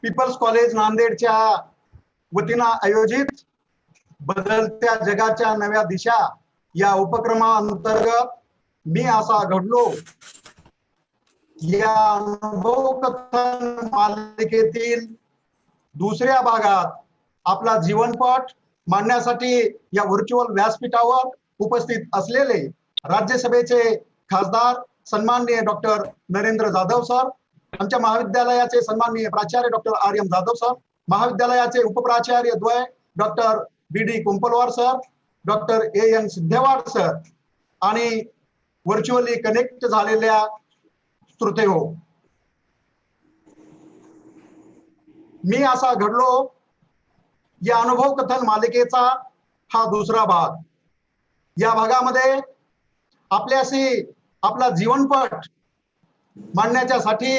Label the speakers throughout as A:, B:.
A: People's college नांदेडच्या वतीनं आयोजित बदलत्या जगाच्या नव्या दिशा या उपक्रमाअंतर्गत मी असा घडलो या अनुभव कथन मालिकेतील दुसऱ्या भागात आपला जीवनपट मांडण्यासाठी या व्हर्च्युअल व्यासपीठावर उपस्थित असलेले राज्यसभेचे खासदार सन्माननीय डॉक्टर नरेंद्र जाधव सर, आमच्या महाविद्यालयाचे सन्माननीय प्राचार्य doctor R M Jadhav sir, महाविद्यालयाचे उपप्राचार्य द्वय doctor B D Kumpalwar sir, doctor A N Siddhewad sir आणि व्हर्च्युअली कनेक्ट झालेल्या श्रोतेहो, मी असा घडलो या अनुभव कथन मालिकेचा हा दुसरा भाग। या भागामध्ये आपल्याशी आपला जीवनपट मांडण्याच्यासाठी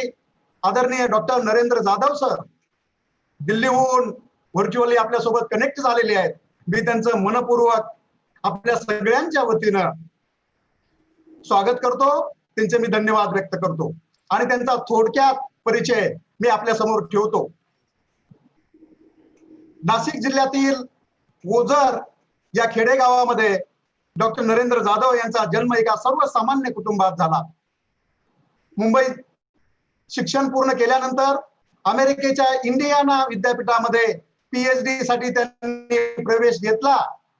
A: आदरणीय डॉक्टर नरेंद्र जाधव सर दिल्लीहून व्हर्च्युअली आपल्यासोबत कनेक्ट झालेले आहेत। मी त्यांचं मनपूर्वक आपल्या सगळ्यांच्या वतीनं स्वागत करतो, त्यांचे मी धन्यवाद व्यक्त करतो आणि त्यांचा थोडक्यात परिचय मी आपल्या समोर ठेवतो। नाशिक जिल्ह्यातील ओझर या खेडेगावामध्ये डॉक्टर नरेंद्र जाधव यांचा जन्म एका सर्वसामान्य कुटुंबात झाला। मुंबईत शिक्षण पूर्ण केल्यानंतर अमेरिकेच्या इंडियाना विद्यापीठामध्ये पीएचडी साठी त्यांनी प्रवेश घेतला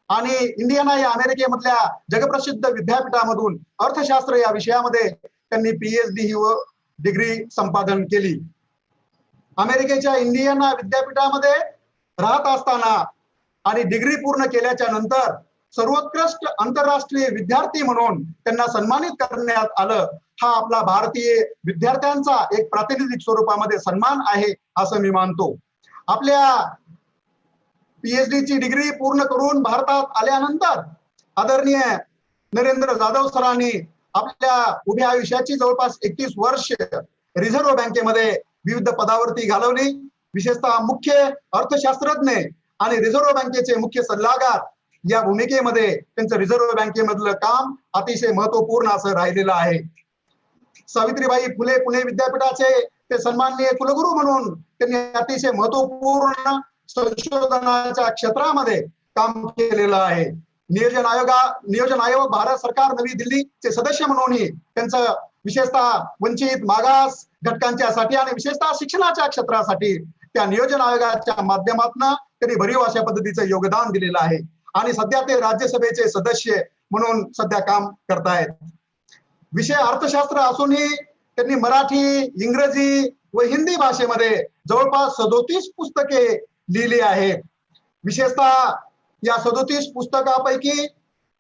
A: आणि इंडियाना या अमेरिकेमधल्या जगप्रसिद्ध विद्यापीठामधून अर्थशास्त्र या विषयामध्ये त्यांनी पीएचडी ही डिग्री संपादन केली। अमेरिकेच्या इंडियाना विद्यापीठामध्ये राहत असताना आणि डिग्री पूर्ण केल्याच्या नंतर सर्वोत्कृष्ट आंतरराष्ट्रीय विद्यार्थी म्हणून त्यांना सन्मानित करण्यात आलं। हा आपला भारतीय विद्यार्थ्यांचा एक प्रातिनिधिक स्वरूपामध्ये सन्मान आहे असं मी मानतो। आपल्या पीएचडी ची डिग्री पूर्ण करून भारतात आल्यानंतर आदरणीय नरेंद्र जाधव सरांनी आपल्या उभ्या आयुष्याची जवळपास 31 वर्ष रिझर्व्ह बँकेमध्ये विविध पदावरती घालवली। विशेषतः मुख्य अर्थशास्त्रज्ञ आणि रिझर्व्ह बँकेचे मुख्य सल्लागार या भूमिकेमध्ये त्यांचं रिझर्व्ह बँकेमधलं काम अतिशय महत्वपूर्ण असं राहिलेलं आहे। सावित्रीबाई फुले पुणे विद्यापीठाचे ते सन्माननीय कुलगुरू म्हणून त्यांनी अतिशय महत्वपूर्ण संशोधनाच्या क्षेत्रामध्ये काम केलेलं आहे। नियोजन आयोग भारत सरकार नवी दिल्लीचे सदस्य म्हणूनही त्यांचं विशेषतः वंचित मागास घटकांच्यासाठी आणि विशेषतः शिक्षणाच्या क्षेत्रासाठी त्या नियोजन आयोगाच्या माध्यमातून त्यांनी भरीव अशा पद्धतीचं योगदान दिलेलं आहे आणि सध्या ते राज्यसभेचे सदस्य म्हणून सध्या काम करतायत। विषय अर्थशास्त्र असूनही त्यांनी मराठी, इंग्रजी व हिंदी भाषेमध्ये जवळपास 37 पुस्तके लिहिली आहेत। विशेषतः या 37 पुस्तकापैकी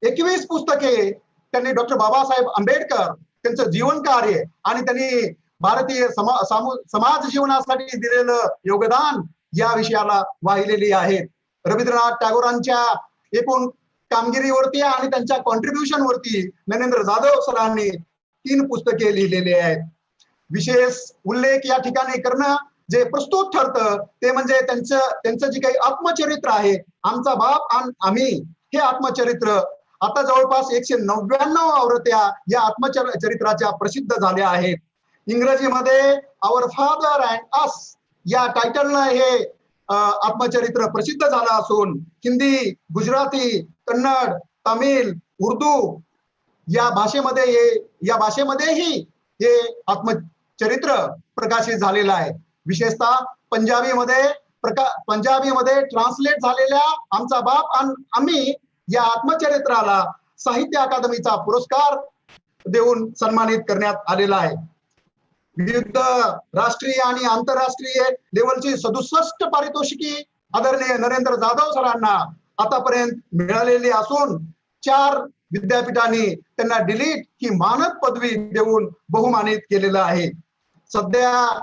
A: 21 पुस्तके त्यांनी डॉक्टर बाबासाहेब आंबेडकर त्यांचं जीवन कार्य आणि त्यांनी भारतीय समाज जीवनासाठी दिलेलं योगदान या विषयाला वाहिलेली आहेत। रवींद्रनाथ टागोरांच्या एकूण कामगिरीवरती आणि त्यांच्या कॉन्ट्रीब्युशन वरती नरेंद्र जाधव सरांनी 3 पुस्तके लिहिलेली आहेत। विशेष उल्लेख या ठिकाणी करणं जे प्रस्तुत ठरतं ते म्हणजे त्यांचं जे काही आत्मचरित्र आहे, आमचा बाप आणि आम्ही, हे आत्मचरित्र आता जवळपास 199 आवृत्त्या या आत्मचरित्राच्या प्रसिद्ध झाल्या आहेत। इंग्रजीमध्ये आवर फादर अँड अस या टायटलनं हे आत्मचरित्र प्रसिद्ध झालं असून हिंदी, गुजराती, कन्नड, तमिळ, उर्दू या भाषेमध्येही हे आत्मचरित्र प्रकाशित झालेलं आहे। विशेषतः पंजाबीमध्ये ट्रान्सलेट झालेल्या आमचा बाप आणि आम्ही या आत्मचरित्राला साहित्य अकादमीचा पुरस्कार देऊन सन्मानित करण्यात आलेला आहे। विविध राष्ट्रीय आणि आंतरराष्ट्रीय लेवलची 67 पारितोषिकी आदरणीय नरेंद्र जाधव सरांना आतापर्यंत मिळालेली असून 4 विद्यापीठांनी त्यांना डिलीट ही मानद पदवी देऊन बहुमानित केलेलं आहे। सध्या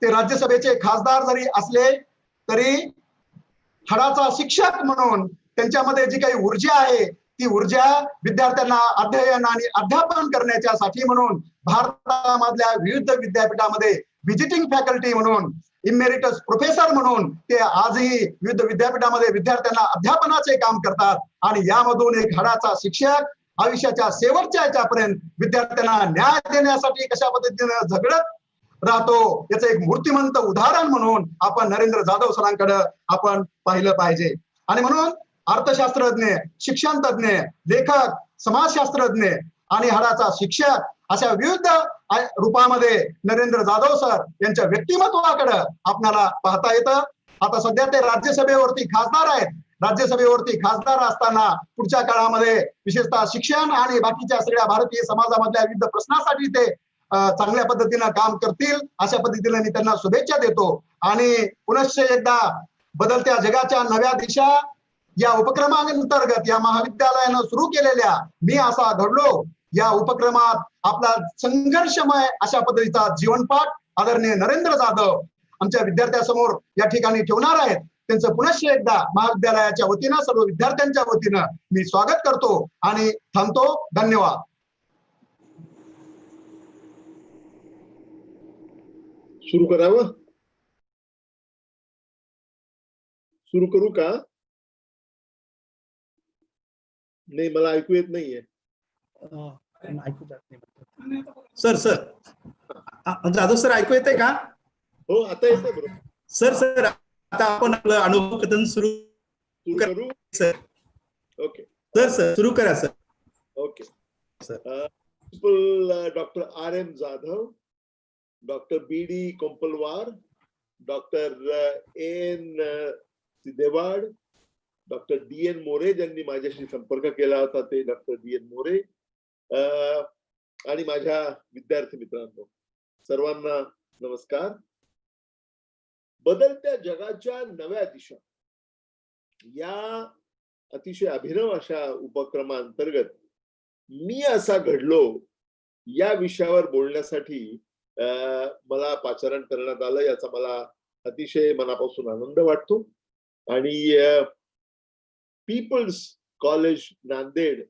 A: ते राज्यसभेचे खासदार जरी असले तरी हाडाचा शिक्षक म्हणून त्यांच्यामध्ये जी काही ऊर्जा आहे ती ऊर्जा विद्यार्थ्यांना अध्ययन आणि अध्यापन करण्याच्यासाठी म्हणून भारतामधल्या विविध विद्यापीठामध्ये व्हिजिटिंग फॅकल्टी म्हणून, इमेरिटस प्रोफेसर म्हणून ते आजही विविध विद्यापीठामध्ये विद्यार्थ्यांना अध्यापनाचे काम करतात आणि यामधून एक हाडाचा शिक्षक आयुष्याच्या शेवटच्या याच्यापर्यंत विद्यार्थ्यांना न्याय देण्यासाठी कशा पद्धतीने झगडत राहतो याचं एक मूर्तिमंत उदाहरण म्हणून आपण नरेंद्र जाधव सरांकडे आपण पाहिलं पाहिजे. आणि म्हणून अर्थशास्त्रज्ञ, शिक्षण तज्ञ, लेखक, समाजशास्त्रज्ञ आणि हाडाचा शिक्षक अशा विविध रूपामध्ये नरेंद्र जाधव सर यांच्या व्यक्तिमत्वाकडे आपल्याला पाहता येतं. आता सध्या ते राज्यसभेवरती खासदार आहेत. राज्यसभेवरती खासदार असताना पुढच्या काळामध्ये विशेषतः शिक्षण आणि बाकीच्या सगळ्या भारतीय समाजामधल्या विविध प्रश्नासाठी ते चांगल्या पद्धतीनं काम करतील अशा पद्धतीने मी त्यांना शुभेच्छा देतो. आणि पुनश्च एकदा बदलत्या जगाच्या नव्या दिशा या उपक्रमांतर्गत या महाविद्यालयानं सुरू केलेल्या मी असा घडलो या उपक्रमात आपला संघर्षमय अशा पद्धतीचा जीवनपाठ आदरणीय नरेंद्र जाधव आमच्या विद्यार्थ्यांसमोर या ठिकाणी ठेवणार आहेत. त्यांचं पुनश्च एकदा महाविद्यालयाच्या वतीनं सर्व विद्यार्थ्यांच्या वतीनं मी स्वागत करतो आणि थांबतो. धन्यवाद.
B: सुरू करावं? सुरू करू का? नाही, मला ऐकू येत नाहीये.
C: ऐकू जात नाही सर. जाधव सर ऐकू येते का?
B: हो, आता येते बरोबर.
C: सर आता आपण आपलं अनुभव कथन सुरू
B: करू
C: सर.
B: ओके
C: सर सुरू करा sir.
B: Okay
C: sir.
B: Doctor RM Jadhav, doctor BD Kompalwar, doctor AN Sidewad, doctor DN More ज्यांनी माझ्याशी संपर्क केला होता ते डॉक्टर DN मोरे, आणि माझ्या विद्यार्थी मित्रांनो सर्वांना नमस्कार. बदलत्या जगाच्या नव्या दिशा या अतिशय अभिनव अशा उपक्रमांतर्गत मी असा घडलो या विषयावर बोलण्यासाठी मला पाचारण करण्यात आलं. याचा मला अतिशय मनापासून आनंद वाटतो. आणि पीपल्स कॉलेज नांदेड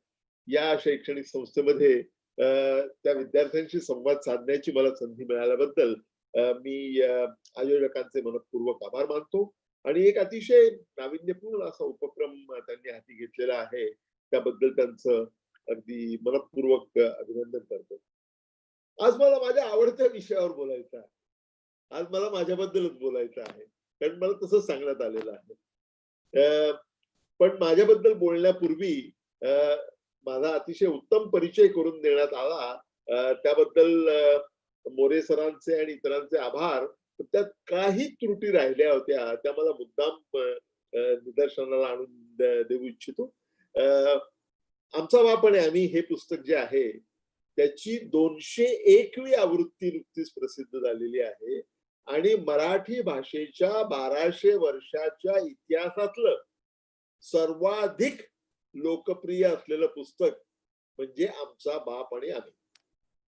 B: या शैक्षणिक संस्थेमध्ये त्या विद्यार्थ्यांशी संवाद साधण्याची मला संधी मिळाल्याबद्दल मी आयोजकांचे मनपूर्वक आभार मानतो. आणि एक अतिशय नाविन्यपूर्ण असा उपक्रम त्यांनी हाती घेतलेला आहे त्याबद्दल त्यांचं अगदी मनपूर्वक अभिनंदन करतो. आज मला माझ्या आवडत्या विषयावर बोलायचं आहे. आज मला माझ्याबद्दलच बोलायचं आहे, कारण मला तसंच सांगण्यात आलेलं आहे. पण माझ्याबद्दल बोलण्यापूर्वी माझा अतिशय उत्तम परिचय करून देण्यात आला त्याबद्दल मोरे सरांचे आणि इतरांचे आभार. त्यात काही त्रुटी राहिल्या होत्या त्या मला मुद्दाम निदर्शनाला आणून देऊ इच्छितो. आमचा बाप आणि आम्ही हे पुस्तक जे आहे त्याची 201वी आवृत्ती नुकतीच प्रसिद्ध झालेली आहे. आणि मराठी भाषेच्या 1200 वर्षाच्या इतिहासातलं सर्वाधिक लोकप्रिय असलेलं पुस्तक म्हणजे आमचा बाप आणि आम्ही.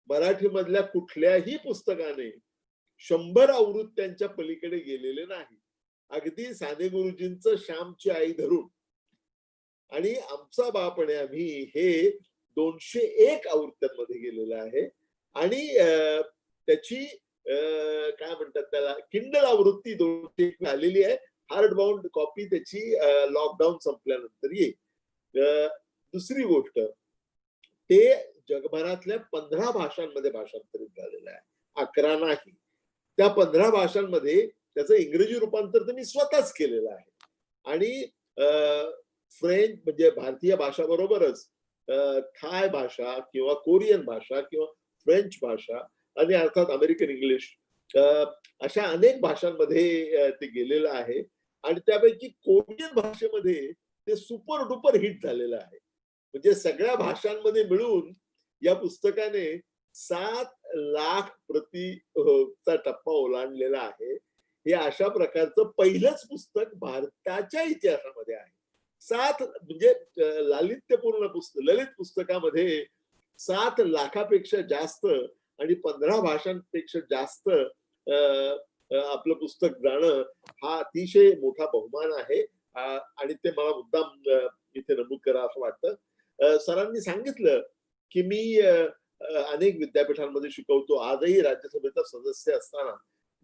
B: मराठी मधल्या कुठल्याही पुस्तकाने 100 आवृत्त्यांच्या पलीकडे गेलेले नाही, अगदी साने गुरुजींचं श्यामची आई धरून. आणि आमचा बाप आणि आम्ही हे 201 आवृत्त्यांमध्ये गेलेलं आहे. आणि त्याची काय म्हणतात त्याला किंडल आवृत्ती 201 आलेली आहे. हार्ड बाउंड कॉपी त्याची लॉकडाऊन संपल्यानंतर येईल. दुसरी गोष्ट, ते जगभरातल्या 15 भाषांमध्ये भाषांतरित झालेलं आहे, 11 नाही. त्या 15 भाषांमध्ये त्याचं इंग्रजी रूपांतर तर मी स्वतःच केलेलं आहे. आणि फ्रेंच म्हणजे भारतीय भाषा बरोबरच थाय भाषा किंवा कोरियन भाषा किंवा फ्रेंच भाषा आणि अर्थात अमेरिकन इंग्लिश अशा अनेक भाषांमध्ये ते गेलेलं आहे. आणि त्यापैकी कोरियन भाषेमध्ये ते सुपर डुपर हिट झालेलं आहे. म्हणजे सगळ्या भाषांमध्ये मिळून या पुस्तकाने 7 लाख प्रतीचा टप्पा ओलांडलेला आहे. हे अशा प्रकारचं पहिलंच पुस्तक भारताच्या इतिहासामध्ये आहे. 7 म्हणजे ललित पुस्तकामध्ये 7 लाखापेक्षा जास्त आणि 15 भाषांपेक्षा जास्त आपलं पुस्तक जाणं हा अतिशय मोठा बहुमान आहे. आणि ते मला मुद्दाम इथे नमूद करा असं वाटतं. सरांनी सांगितलं की मी अनेक विद्यापीठांमध्ये शिकवतो. आजही राज्यसभेचा सदस्य असताना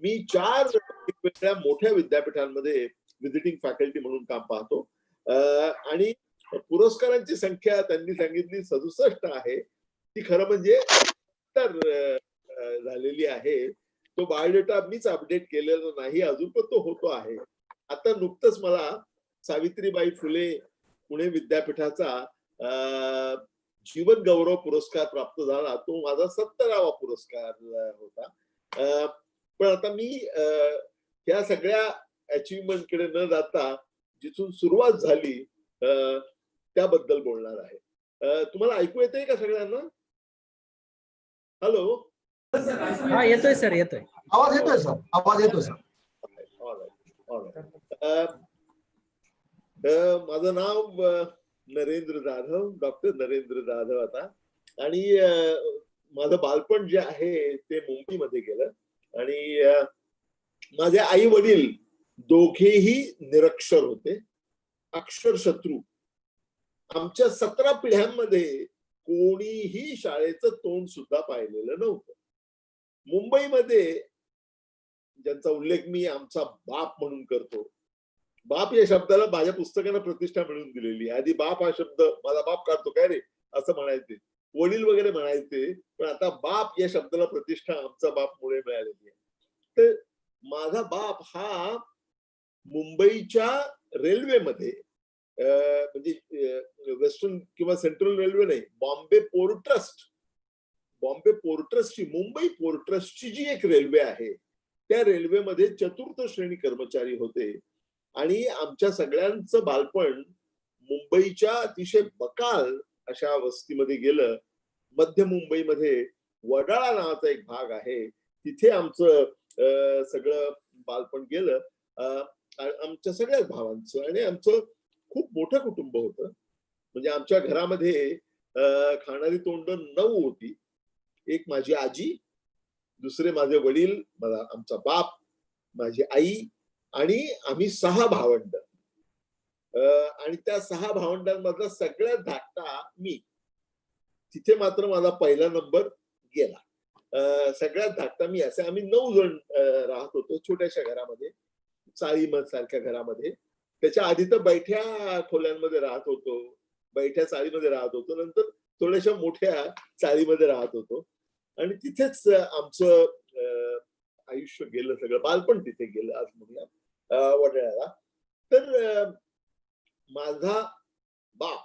B: मी 4 वेगवेगळ्या मोठ्या विद्यापीठांमध्ये व्हिजिटिंग फॅकल्टी म्हणून काम पाहतो. आणि पुरस्कारांची संख्या त्यांनी सांगितली 67 आहे. ती खरं म्हणजे तर झालेली आहे. तो बायोडेटा मीच अपडेट केलेला नाही अजून, पण तो होतो आहे. आता नुकतंच मला सावित्रीबाई फुले पुणे विद्यापीठाचा जीवन गौरव पुरस्कार प्राप्त झाला. तो माझा 70वा पुरस्कार होता. पण आता मी या सगळ्या अचिव्हमेंट कडे न जाता जिथून सुरुवात झाली त्याबद्दल बोलणार आहे. तुम्हाला ऐकू येतंय का सगळ्यांना? हॅलो.
D: हा येतोय सर, येतोय
A: आवाज येतोय सर, आवाज येतोय सर.
B: माझं नाव नरेंद्र जाधव, डॉक्टर नरेंद्र जाधव आता. आणि माझं बालपण जे आहे ते मुंबईमध्ये गेलं. आणि माझे आई वडील दोघेही निरक्षर होते, अक्षर शत्रू. आमच्या 17 पिढ्यांमध्ये कोणीही शाळेचं तोंड सुद्धा पाहिलेलं नव्हतं. मुंबईमध्ये ज्यांचा उल्लेख मी आमचा बाप म्हणून करतो, बाप या शब्दाला माझ्या पुस्तकानं प्रतिष्ठा मिळवून दिलेली. आधी बाप हा शब्द, माझा बाप काढतो काय रे असं म्हणायचे, वडील वगैरे म्हणायचे, पण आता बाप या शब्दाला प्रतिष्ठा आमचा बाप मुळे मिळालेली आहे. तर माझा बाप हा मुंबईच्या रेल्वेमध्ये, म्हणजे वेस्टर्न किंवा सेंट्रल रेल्वे नाही, बॉम्बे पोर्ट ट्रस्टची, मुंबई पोर्ट ट्रस्टची जी एक रेल्वे आहे त्या रेल्वेमध्ये 4th श्रेणी कर्मचारी होते. आणि आमच्या सगळ्यांचं बालपण मुंबईच्या अतिशय बकाल अशा वस्तीमध्ये गेलं. मध्य मुंबईमध्ये वडाळा नावाचा एक भाग आहे, तिथे आमचं सगळं बालपण गेलं. आमच्या सगळ्याच भावांचं. आणि आमचं खूप मोठं कुटुंब होतं. म्हणजे आमच्या घरामध्ये खाणारी तोंड 9 होती. एक माझी आजी, दुसरे माझे वडील, आमचा बाप, माझी आई आणि आम्ही 6 भावंड. आणि त्या 6 भावंडांमधला सगळ्यात धाकटा मी. तिथे मात्र माझा पहिला नंबर गेला. सगळ्यात धाकटा मी. असे आम्ही 9 जण राहत होतो छोट्याशा घरामध्ये, चाळीमत सारख्या घरामध्ये. त्याच्या आधी तर बैठ्या खोल्यांमध्ये राहत होतो, बैठ्या चाळीमध्ये राहत होतो, नंतर थोड्याशा मोठ्या चाळीमध्ये राहत होतो. आणि तिथेच आमचं आयुष्य गेलं, सगळं बालपण तिथे गेलं आज म्हणूया वडाळ्याला. तर माझा बाप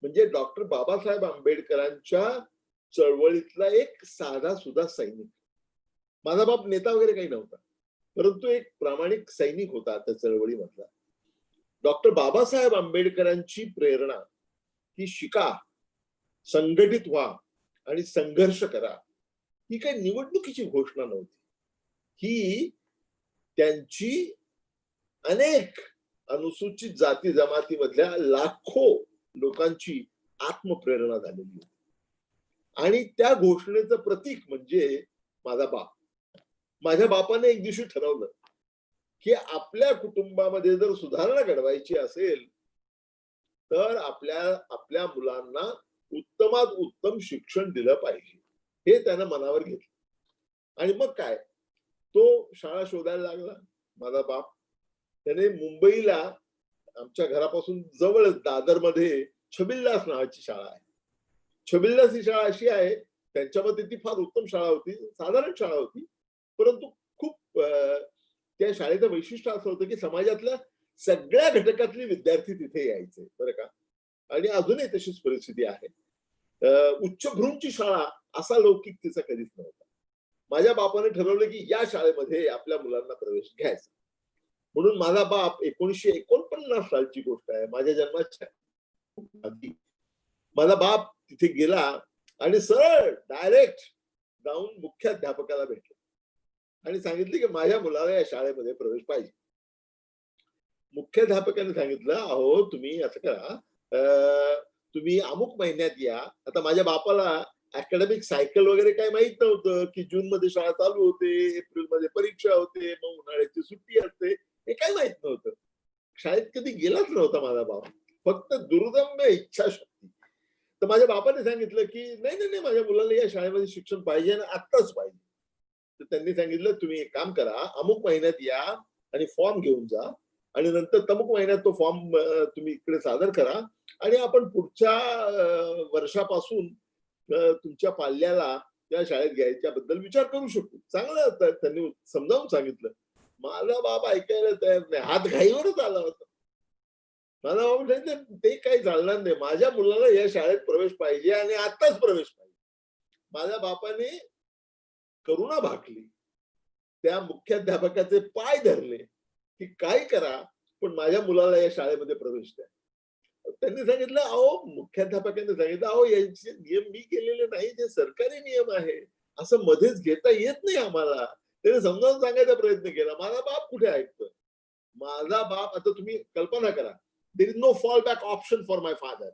B: म्हणजे डॉक्टर बाबासाहेब आंबेडकरांच्या चळवळीतला एक साधा सुद्धा सैनिक. माझा बाप नेता वगैरे काही नव्हता, परंतु एक प्रामाणिक सैनिक होता त्या चळवळीमधला. डॉक्टर बाबासाहेब आंबेडकरांची प्रेरणा की शिका, संघटित व्हा आणि संघर्ष करा, ही काही निवडणुकीची घोषणा नव्हती. ही त्यांची अनेक अनुसूचित जाती जमातीमधल्या लाखो लोकांची आत्मप्रेरणा झालेली होती. आणि त्या घोषणेचं प्रतीक म्हणजे माझा बाप. माझ्या बापाने एक दिवशी ठरवलं की आपल्या कुटुंबामध्ये जर सुधारणा घडवायची असेल तर आपल्या मुलांना उत्तमात उत्तम शिक्षण दिलं पाहिजे, हे त्यानं मनावर घेतलं. आणि मग काय, तो शाळा शोधायला लागला माझा बाप. त्याने मुंबईला आमच्या घरापासून जवळ दादरमध्ये छबिल्लास नावाची शाळा आहे. छबिल्लास ही शाळा अशी आहे, त्यांच्यामध्ये ती फार उत्तम शाळा होती, साधारण शाळा होती, परंतु खूप त्या शाळेचं वैशिष्ट्य असं होतं की समाजातल्या सगळ्या घटकातले विद्यार्थी तिथे यायचे बरं का. आणि अजूनही तशीच परिस्थिती आहे. उच्चभ्रूंची शाळा असा लौकिक तिचा कधीच नव्हता. माझ्या बापाने ठरवलं की या शाळेमध्ये आपल्या मुलांना प्रवेश घ्यायचा. म्हणून माझा बाप 1949 सालची गोष्ट आहे, माझ्या जन्माच्या आधी माझा बाप तिथे गेला आणि सरळ डायरेक्ट जाऊन मुख्याध्यापकाला भेटला आणि सांगितले की माझ्या मुलाला या शाळेमध्ये प्रवेश पाहिजे. मुख्याध्यापकाने सांगितलं, अहो तुम्ही असं करा, तुम्ही अमुक महिन्यात या. आता माझ्या बापाला अकॅडमिक सायकल वगैरे काही माहित नव्हतं की जून मध्ये शाळा चालू होते, एप्रिल मध्ये परीक्षा होते, मग उन्हाळ्याची सुट्टी असते, हे काय माहित नव्हतं. शाळेत कधी गेलाच नव्हता माझा बाप, फक्त दुर्दम्य इच्छाशक्ती. तर माझ्या बापाने सांगितलं की नाही नाही नाही, माझ्या मुलाला या शाळेमध्ये शिक्षण पाहिजे आणि आत्ताच पाहिजे. तर त्यांनी सांगितलं तुम्ही एक काम करा, अमुक महिन्यात या आणि फॉर्म घेऊन जा आणि नंतर तमुक महिन्यात तो फॉर्म तुम्ही इकडे सादर करा आणि आपण पुढच्या वर्षापासून तुमच्या पाल्याला त्या शाळेत घ्यायच्याबद्दल विचार करू शकतो. चांगलं त्यांनी समजावून सांगितलं. माझा बाप ऐकायला तयार नाही, हात घाईवरच आला होता. माझा बाप म्हणायचं ते काही चालणार नाही, माझ्या मुलाला या शाळेत प्रवेश पाहिजे आणि आताच प्रवेश पाहिजे. माझ्या बापाने करुणा भाकली, त्या मुख्याध्यापकाचे पाय धरले की काय करा पण माझ्या मुलाला या शाळेमध्ये प्रवेश द्या. त्यांनी सांगितलं, अहो मुख्याध्यापकांनी सांगितलं, अहो यांचे नियम मी केलेले नाही, जे सरकारी नियम आहे, असं मध्येच घेता येत नाही आम्हाला. त्याने समजावून सांगायचा प्रयत्न केला. माझा बाप कुठे ऐकतोय? माझा बाप, आता तुम्ही कल्पना करा, there is no fall back option for my father.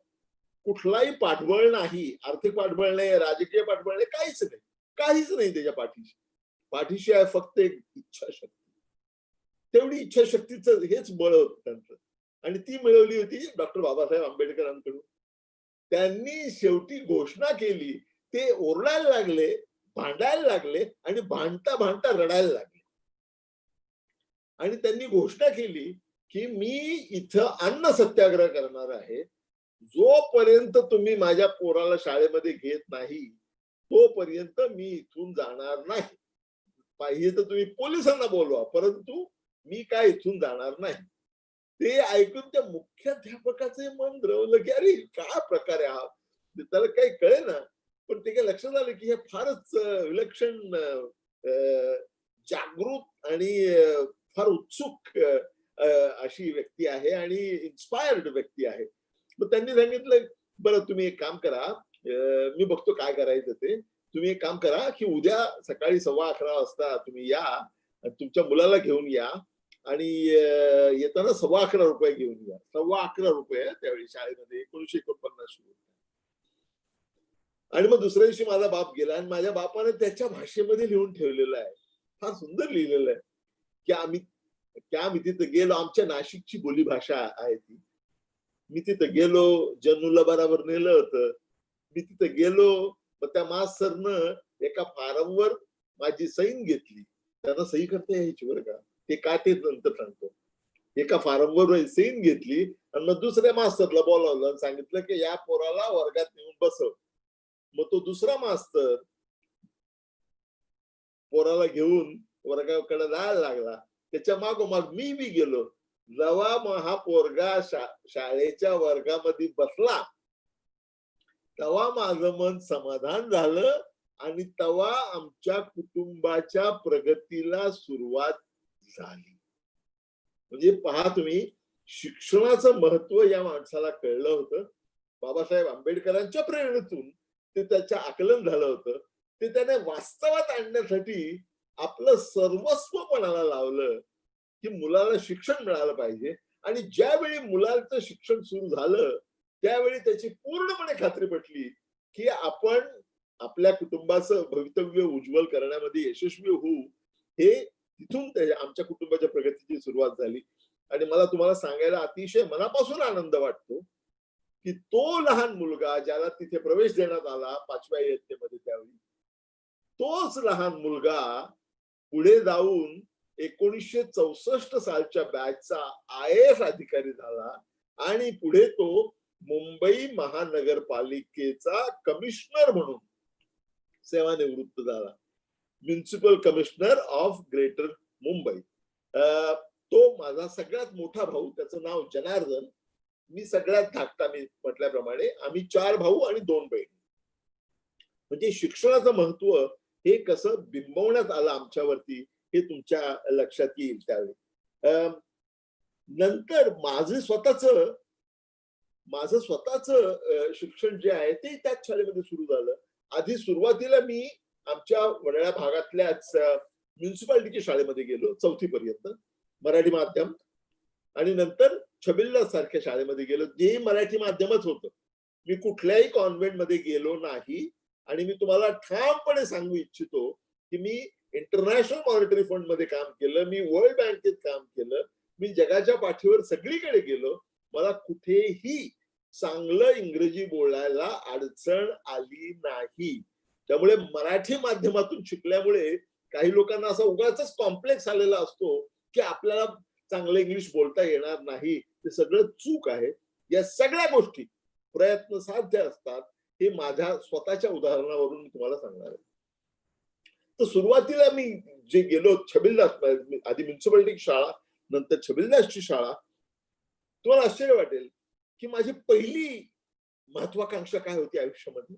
B: कुठलाही पाठबळ नाही, आर्थिक पाठबळ नाही, राजकीय पाठबळ नाही, काहीच नाही, काहीच नाही त्याच्या पाठीशी. पाठीशी आहे फक्त एक इच्छाशक्ती. तेवढी इच्छाशक्तीचं हेच बळ होतं त्यांचं, आणि ती मिळवली होती डॉक्टर बाबासाहेब आंबेडकरांकडून. त्यांनी शेवटी घोषणा केली, ते ओरडायला लागले, भांडायला लागले आणि भांडता भांडता रडायला लागले. आणि त्यांनी घोषणा केली की मी इथं अन्न सत्याग्रह करणार आहे, जोपर्यंत तुम्ही माझ्या पोराला शाळेमध्ये घेत नाही तोपर्यंत मी इथून जाणार नाही. पाहिजे तर तुम्ही पोलिसांना बोलवा, परंतु मी काय इथून जाणार नाही. ते ऐकून त्या मुख्याध्यापकाचे मन द्रवलं की अरे काय प्रकार आहे हा, त्याला काही कळे ना. पण ते काय लक्षात आलं की हे फारच विलक्षण, जागृत आणि फार उत्सुक अशी व्यक्ती आहे आणि इन्स्पायर्ड व्यक्ती आहे. मग त्यांनी सांगितलं, बरं तुम्ही एक काम करा, मी बघतो काय करायचं ते. तुम्ही एक काम करा की उद्या सकाळी 11:15 वाजता तुम्ही या, तुमच्या मुलाला घेऊन या आणि येताना 11:15 रुपये घेऊन या. 11:15 रुपये त्यावेळी शाळेमध्ये 1949 सुरू. आणि मग दुसऱ्या दिवशी माझा बाप गेला आणि माझ्या बापाने त्याच्या भाषेमध्ये लिहून ठेवलेलं आहे, फार सुंदर लिहिलेलं आहे की आम्ही तिथं गेलो. आमच्या नाशिकची बोली भाषा आहे ती. मी तिथं गेलो, जनूला बरोबर नेलं होतं. मी तिथं गेलो, मग त्या मास्तरनं एका फॉर्मवर माझी सही घेतली. त्यांना सही करता यायची बरं का, ते का ते नंतर सांगतो. एका फॉर्मवर सही घेतली आणि मग दुसऱ्या मास्तरला बोलावलं आणि सांगितलं की या पोराला वर्गात नेऊन बसव. मग तो दुसरा मास्तर पोराला घेऊन वर्गाकडे जायला लागला. त्याच्या मागोमाग मी गेलो. जेव्हा मग हा पोरगा शाळेच्या वर्गामध्ये बसला तेव्हा माझं मन समाधान झालं आणि तेव्हा आमच्या कुटुंबाच्या प्रगतीला सुरुवात झाली. म्हणजे पहा तुम्ही, शिक्षणाचं महत्व या माणसाला कळलं होतं. बाबासाहेब आंबेडकरांच्या प्रेरणेतून ते त्याच्या आकलन झालं होतं. ते त्याने वास्तवात आणण्यासाठी आपलं सर्वस्व पणाला लावलं की मुलाला शिक्षण मिळालं पाहिजे. आणि ज्यावेळी मुलाचं शिक्षण सुरू झालं त्यावेळी त्याची पूर्णपणे खात्री पटली की आपण आपल्या कुटुंबाचं भवितव्य उज्ज्वल करण्यामध्ये यशस्वी होऊ. हे तिथून आमच्या कुटुंबाच्या प्रगतीची सुरुवात झाली. आणि मला तुम्हाला सांगायला अतिशय मनापासून आनंद वाटतो की तो लहान मुलगा ज्याला तिथे प्रवेश देण्यात आला 5व्या इयत्तेमध्ये, त्यावेळी तोच लहान मुलगा पुढे जाऊन 1964 सालच्या बॅचचा IAS अधिकारी झाला आणि पुढे तो मुंबई महानगरपालिकेचा कमिशनर म्हणून सेवानिवृत्त झाला. Municipal commissioner of greater Mumbai. तो माझा सगळ्यात मोठा भाऊ, त्याचं नाव जनार्दन. मी सगळ्यात धाकटा, मी म्हटल्याप्रमाणे आम्ही 4 भाऊ आणि 2 बहिणी. म्हणजे शिक्षणाचं महत्व हे कसं बिंबवण्यात आलं आमच्यावरती हे तुमच्या लक्षात येईल त्यावेळी. नंतर माझं स्वतःच शिक्षण जे आहे ते त्याच शाळेमध्ये सुरू झालं. आधी सुरुवातीला मी आमच्या वडळ्या भागातल्याच म्युन्सिपालिटीच्या शाळेमध्ये गेलो 4थी पर्यंत, मराठी माध्यम. आणि नंतर छबिल्ला सारख्या शाळेमध्ये गेलो, जे मराठी माध्यमच होतं. मी कुठल्याही कॉन्व्हेंटमध्ये गेलो नाही. आणि मी तुम्हाला ठामपणे सांगू इच्छितो की मी इंटरनॅशनल मॉनिटरी फंड मध्ये काम केलं, मी वर्ल्ड बँकेत काम केलं, मी जगाच्या पाठीवर सगळीकडे गेलो. मला कुठेही चांगलं इंग्रजी बोलायला अडचण आली नाही. त्यामुळे मराठी माध्यमातून शिकल्यामुळे काही लोकांना असा उगाचच कॉम्प्लेक्स आलेला असतो की आपल्याला चांगलं इंग्लिश बोलता येणार नाही. ते सगळं चूक आहे. या सगळ्या गोष्टी प्रयत्न साध्य असतात. हे माझ्या स्वतःच्या उदाहरणावरून मी तुम्हाला सांगणार आहे. तर सुरुवातीला मी जे गेलो छबिलदास, आधी म्युन्सिपालिटी शाळा, नंतर छबिलदासची शाळा. तुम्हाला आश्चर्य वाटेल की माझी पहिली महत्वाकांक्षा काय होती आयुष्यामध्ये.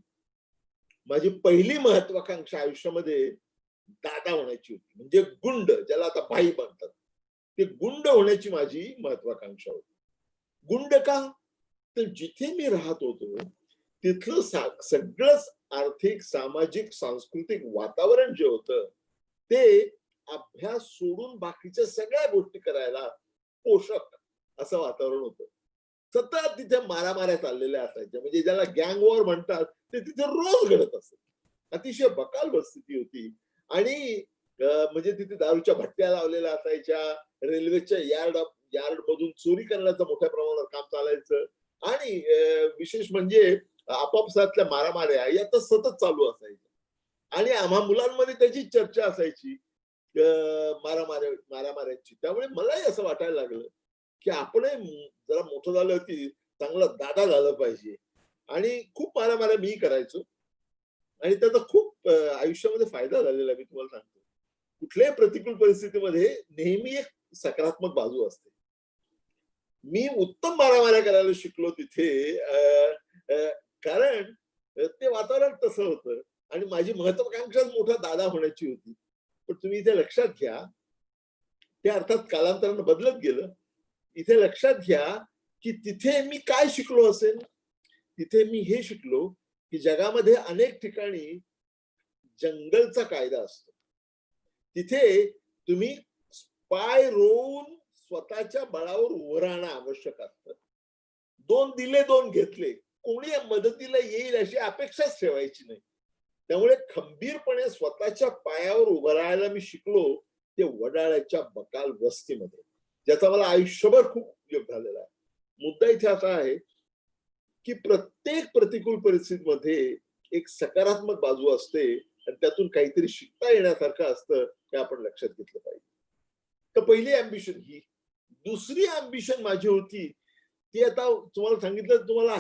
B: माझी पहिली महत्वाकांक्षा आयुष्यामध्ये दादा होण्याची होती, म्हणजे गुंड, ज्याला आता भाई म्हणतात, ते गुंड होण्याची माझी महत्वाकांक्षा होती. गुंड का? तर जिथे मी राहत होतो तिथलं सगळंच आर्थिक, सामाजिक, सांस्कृतिक वातावरण जे होतं ते अभ्यास सोडून बाकीच्या सगळ्या गोष्टी करायला पोषक असं वातावरण होतं. सतत तिथे मारामाऱ्या चाललेल्या असायच्या, म्हणजे ज्याला गँग वॉर म्हणतात ते तिथे रोज घडत असत. अतिशय बकाल परिस्थिती होती. आणि म्हणजे तिथे दारूच्या भट्ट्या लावलेल्या असायच्या, रेल्वेच्या यार्ड मधून चोरी करण्याचं मोठ्या प्रमाणावर काम चालायचं. आणि विशेष म्हणजे आपापसातल्या मारामाऱ्या या तर सतत चालू असायच्या. आणि आम्हा मुलांमध्ये त्याची चर्चा असायची मारामाऱ्यांची. त्यामुळे मलाही असं वाटायला लागलं की आपण जरा मोठं झालं की चांगला दादा झालं पाहिजे. आणि खूप मारामाऱ्या मी करायचो आणि त्याचा खूप आयुष्यामध्ये फायदा झालेला मी तुम्हाला सांगतो. कुठल्याही प्रतिकूल परिस्थितीमध्ये नेहमी एक सकारात्मक बाजू असते. मी उत्तम मारामाऱ्या करायला शिकलो तिथे, कारण ते वातावरण तसं होतं आणि माझी महत्वाकांक्षा मोठा दादा होण्याची होती. पण तुम्ही इथे लक्षात घ्या, ते अर्थात कालांतरानं बदलत गेलं. इथे लक्षात घ्या की तिथे मी काय शिकलो असेल. तिथे मी हे शिकलो की जगामध्ये अनेक ठिकाणी जंगलचा कायदा असतो. तिथे तुम्ही पाय रोवून स्वतःच्या बळावर उभं राहणं आवश्यक असतं. 2 दिले 2 घेतले, कोणी मदतीला येईल अशी अपेक्षाच ठेवायची नाही. त्यामुळे खंबीरपणे स्वतःच्या पायावर उभं राहायला मी शिकलो ते वडाळ्याच्या बकाल वस्तीमध्ये, ज्याचा मला आयुष्यभर खूप उपयोग झालेला आहे. मुद्दा इथे असा आहे की प्रत्येक प्रतिकूल परिस्थितीमध्ये एक सकारात्मक बाजू असते आणि त्यातून काहीतरी शिकता येण्यासारखं असतं, हे आपण लक्षात घेतलं पाहिजे. तर पहिली अँबिशन ही. दुसरी अँबिशन माझी होती ती आता तुम्हाला सांगितलं, तुम्हाला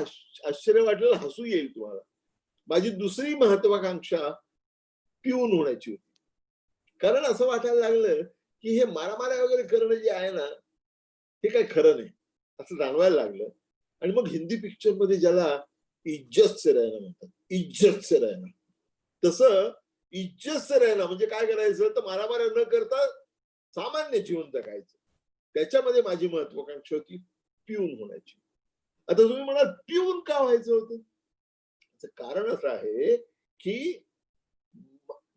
B: आश्चर्य वाटलेलं, हसू येईल तुम्हाला. माझी दुसरी महत्वाकांक्षा पिऊन होण्याची होती. कारण असं वाटायला लागलं की हे मारामाऱ्या वगैरे करणं जे आहे ना, हे काही खरं नाही असं जाणवायला लागलं. आणि मग हिंदी पिक्चर मध्ये ज्याला इज्जत से रहना म्हणतात, इज्जत से रहना, तसं इज्जत से रहना म्हणजे काय करायचं, तर मारामाऱ्या न करता सामान्य जीवन जगायचं. त्याच्यामध्ये माझी महत्वाकांक्षा होती पिऊन होण्याची. आता तुम्ही म्हणाल पिऊन का व्हायचं होतं. कारण असं आहे की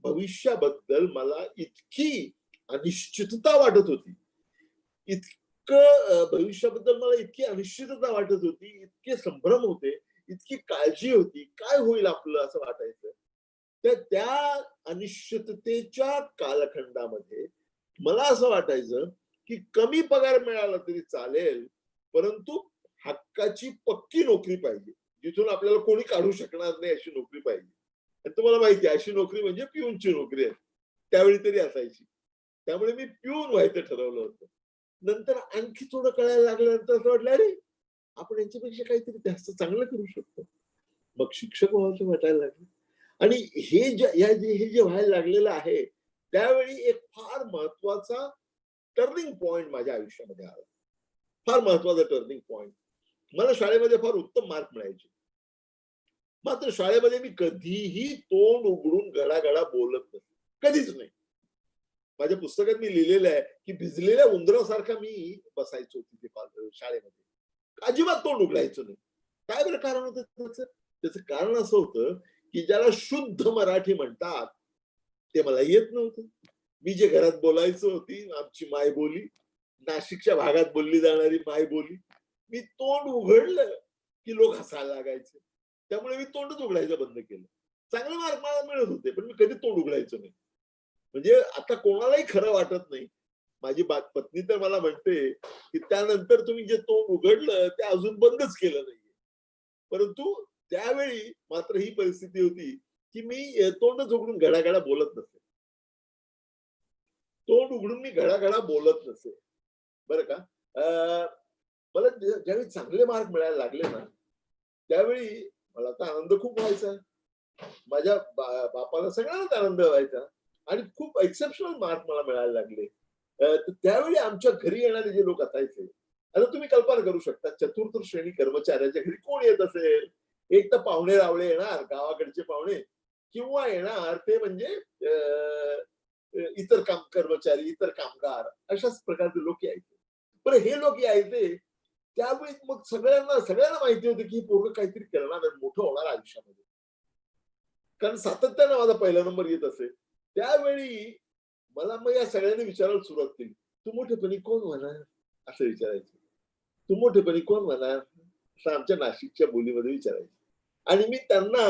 B: भविष्याबद्दल मला इतकी अनिश्चितता वाटत होती, भविष्याबद्दल मला इतकी अनिश्चितता वाटत होती, इतके संभ्रम होते, इतकी काळजी होती, काय होईल आपलं असं वाटायचं. तर त्या अनिश्चिततेच्या कालखंडामध्ये मला असं वाटायचं की कमी पगार मिळाला तरी चालेल, परंतु हक्काची पक्की नोकरी पाहिजे, जिथून आपल्याला कोणी काढू शकणार नाही अशी नोकरी पाहिजे. आणि तुम्हाला माहिती आहे अशी नोकरी म्हणजे पिऊनची नोकरी आहे, त्यावेळी तरी असायची. त्यामुळे मी पिऊन व्हायचं ठरवलं होतं. नंतर आणखी थोडं कळायला लागल्यानंतर असं वाटलं, अरे आपण यांच्यापेक्षा काहीतरी जास्त चांगलं करू शकतो. मग शिक्षक व्हायचं वाटायला लागलं. आणि हे जे व्हायला लागलेलं आहे त्यावेळी एक फार महत्वाचा टर्निंग पॉइंट माझ्या आयुष्यामध्ये आला. फार महत्वाचा टर्निंग पॉइंट. मला शाळेमध्ये फार उत्तम मार्क मिळायचे, मात्र शाळेमध्ये मी कधीही तोंड उघडून गडागडा बोलत नाही, कधीच नाही. माझ्या पुस्तकात मी लिहिलेलं आहे की भिजलेल्या उंदरासारखा मी बसायचो तिथे शाळेमध्ये, अजिबात तोंड उघडायचो नाही. काय बरं कारण होतं त्याचं? त्याचं कारण असं होतं की ज्याला शुद्ध मराठी म्हणतात ते मला येत नव्हतं. मी जे घरात बोलायचो ती आमची मायबोली, नाशिकच्या भागात बोलली जाणारी मायबोली, मी तोंड उघडलं की लोक हसायला लागायचे. त्यामुळे मी तोंडच उघडायचं बंद केलं. चांगले मार्क मला मिळत होते पण मी कधी तोंड उघडायचो नाही. म्हणजे आता कोणालाही खरं वाटत नाही. माझी पत्नी तर मला म्हणते की त्यानंतर तुम्ही जे तोंड उघडलं ते अजून बंदच केलं नाहीये. परंतु त्यावेळी मात्र ही परिस्थिती होती की मी तोंडच उघडून घडाघडा बोलत नसे. तोंड उघडून मी घडाघडा बोलत नसे बरं का. मला ज्यावेळी चांगले मार्क मिळायला लागले ना त्यावेळी मला तर आनंद खूप व्हायचा. माझ्या बापाला सगळ्यांनाच आनंद व्हायचा. आणि खूप एक्सेप्शनल मार्क मला मिळायला लागले. तर त्यावेळी आमच्या घरी येणारे जे लोक असायचे, आता तुम्ही कल्पना करू शकता चतुर्थ श्रेणी कर्मचाऱ्याच्या घरी कोण येत असेल. एक तर पाहुणे रावळे येणार, गावाकडचे पाहुणे, किंवा येणार ते म्हणजे इतर कर्मचारी, इतर कामगार, अशाच प्रकारचे लोक यायचे. पण हे लोक यायचे त्यावेळी मग सगळ्यांना माहिती होतं की पोरग काहीतरी करणार आहे, मोठं होणार आयुष्यामध्ये. कारण सातत्यानं माझा पहिला नंबर येत असे. त्यावेळी मला मग या सगळ्यांनी विचारायला सुरुवात केली, तू मोठेपणी कोण होणार, असं विचारायचं. तू मोठेपणी कोण होणार, असं आमच्या नाशिकच्या बोलीमध्ये विचारायचं. आणि मी त्यांना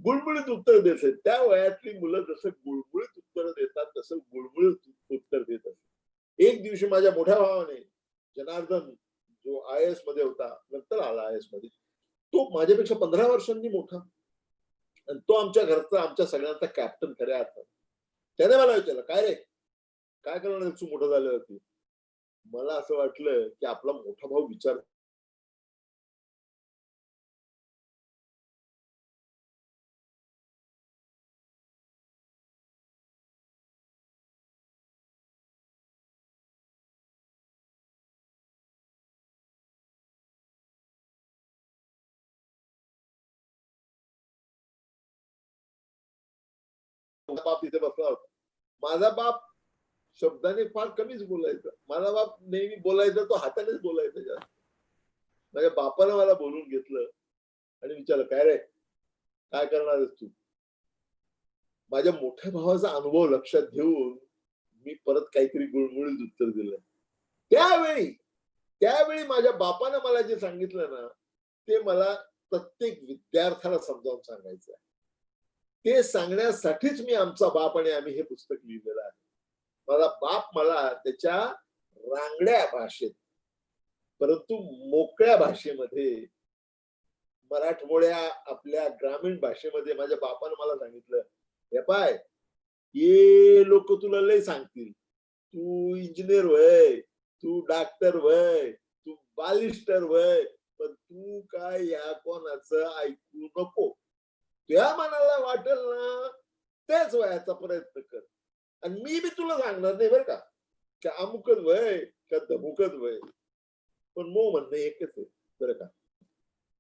B: गुळमुळीत उत्तर द्यायचे. त्या वयातली मुलं जसं गुळमुळीत उत्तर देतात तसं गुळमुळीत उत्तर देत असत. एक दिवशी माझ्या मोठ्या भावाने जनार्दन, जो IAS मध्ये होता, नंतर आला IAS मध्ये, तो माझ्यापेक्षा 15 वर्षांनी मोठा, आणि तो आमच्या घरचा, आमच्या सगळ्यांचा कॅप्टन खऱ्या अर्थात. त्याने मला विचारलं, काय रे, काय करणार तू मोठं झाल्यावरती. मला असं वाटलं की आपला मोठा भाऊ विचार बाप तिथे बसला होता. माझा बाप शब्दाने फार कमीच बोलायचा. माझा बाप नेहमी बोलायचा तो हातानेच बोलायचा जास्त. माझ्या बापानं मला बोलून घेतलं आणि विचारलं, काय रे, काय करणार आहेस तू. माझ्या मोठ्या भावाचा अनुभव लक्षात घेऊन मी परत काहीतरी गुळमुळीत उत्तर दिलं. त्यावेळी माझ्या बापानं मला जे सांगितलं ना, ते मला प्रत्येक विद्यार्थ्याला समजावून सांगायचं आहे. ते सांगण्यासाठीच मी आमचा बाप आणि आम्ही हे पुस्तक लिहिलेलं आहे. माझा बाप मला त्याच्या रांगड्या भाषेत, परंतु मोकळ्या भाषेमध्ये, मराठमोळ्या आपल्या ग्रामीण भाषेमध्ये माझ्या बापानं मला सांगितलं, हे पाय, हे लोक तुला लय सांगतील, तू इंजिनियर व्हय, तू डॉक्टर व्हय, तू बालिस्टर व्हय, पण तू काय या कोणाचं ऐकू नको. त्या मनाला वाटेल ना तेच व्हायचा प्रयत्न कर. आणि मी बी तुला सांगणार नाही बरं का अमुकच वय का धमुकच वय, पण मो म्हणणं एकच आहे बरं का.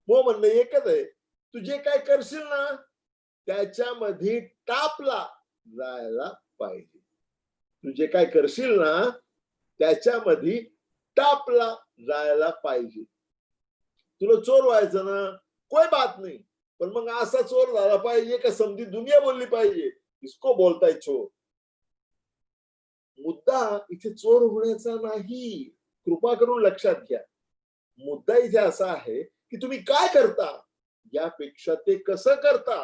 B: मो म्हणणं एकच आहे, तू जे काय करशील ना त्याच्यामध्ये टापला जायला पाहिजे. तू जे काय करशील ना त्याच्यामध्ये टापला जायला पाहिजे. तुला चोर व्हायचं ना, कोई बात नाही, पण मग असा चोर झाला पाहिजे का समधी दुनिया बोलली पाहिजे, इसको बोलताय चोर. मुद्दा इथे चोर होण्याचा नाही, कृपा करून लक्षात घ्या. मुद्दा इथे असा आहे की तुम्ही काय करता यापेक्षा ते कसं करता